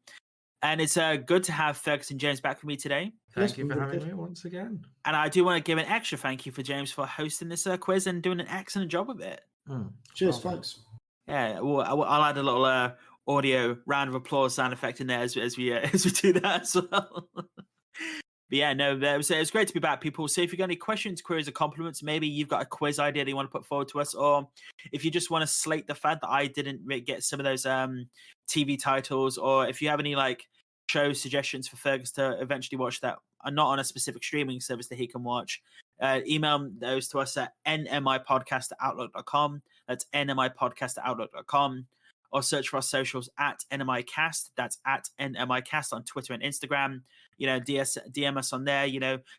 S1: And it's good to have Fergus and James back with me today.
S2: Thank you for having me once again.
S1: And I do want to give an extra thank you for James for hosting this quiz and doing an excellent job of it.
S3: Cheers, thanks.
S1: Yeah, well, I'll add a little audio round of applause sound effect in there as we do that as well. But yeah, no, it was great to be back, people. So if you've got any questions, queries, or compliments, maybe you've got a quiz idea that you want to put forward to us, or if you just want to slate the fact that I didn't get some of those TV titles, or if you have any like show suggestions for Fergus to eventually watch that are not on a specific streaming service that he can watch, email those to us at nmipodcast@outlook.com. That's nmipodcast@outlook.com. Or search for our socials at NMIcast. That's at NMIcast on Twitter and Instagram. DM us on there.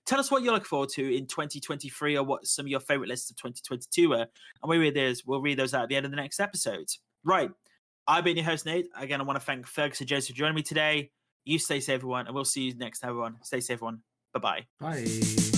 S1: Tell us what you look forward to in 2023 or what some of your favorite lists of 2022 are. And we'll read those out at the end of the next episode. Right. I've been your host, Nate. Again, I want to thank Fergus and James for joining me today. You stay safe, everyone, and we'll see you next time, everyone. Stay safe, everyone. Bye-bye.
S2: Bye.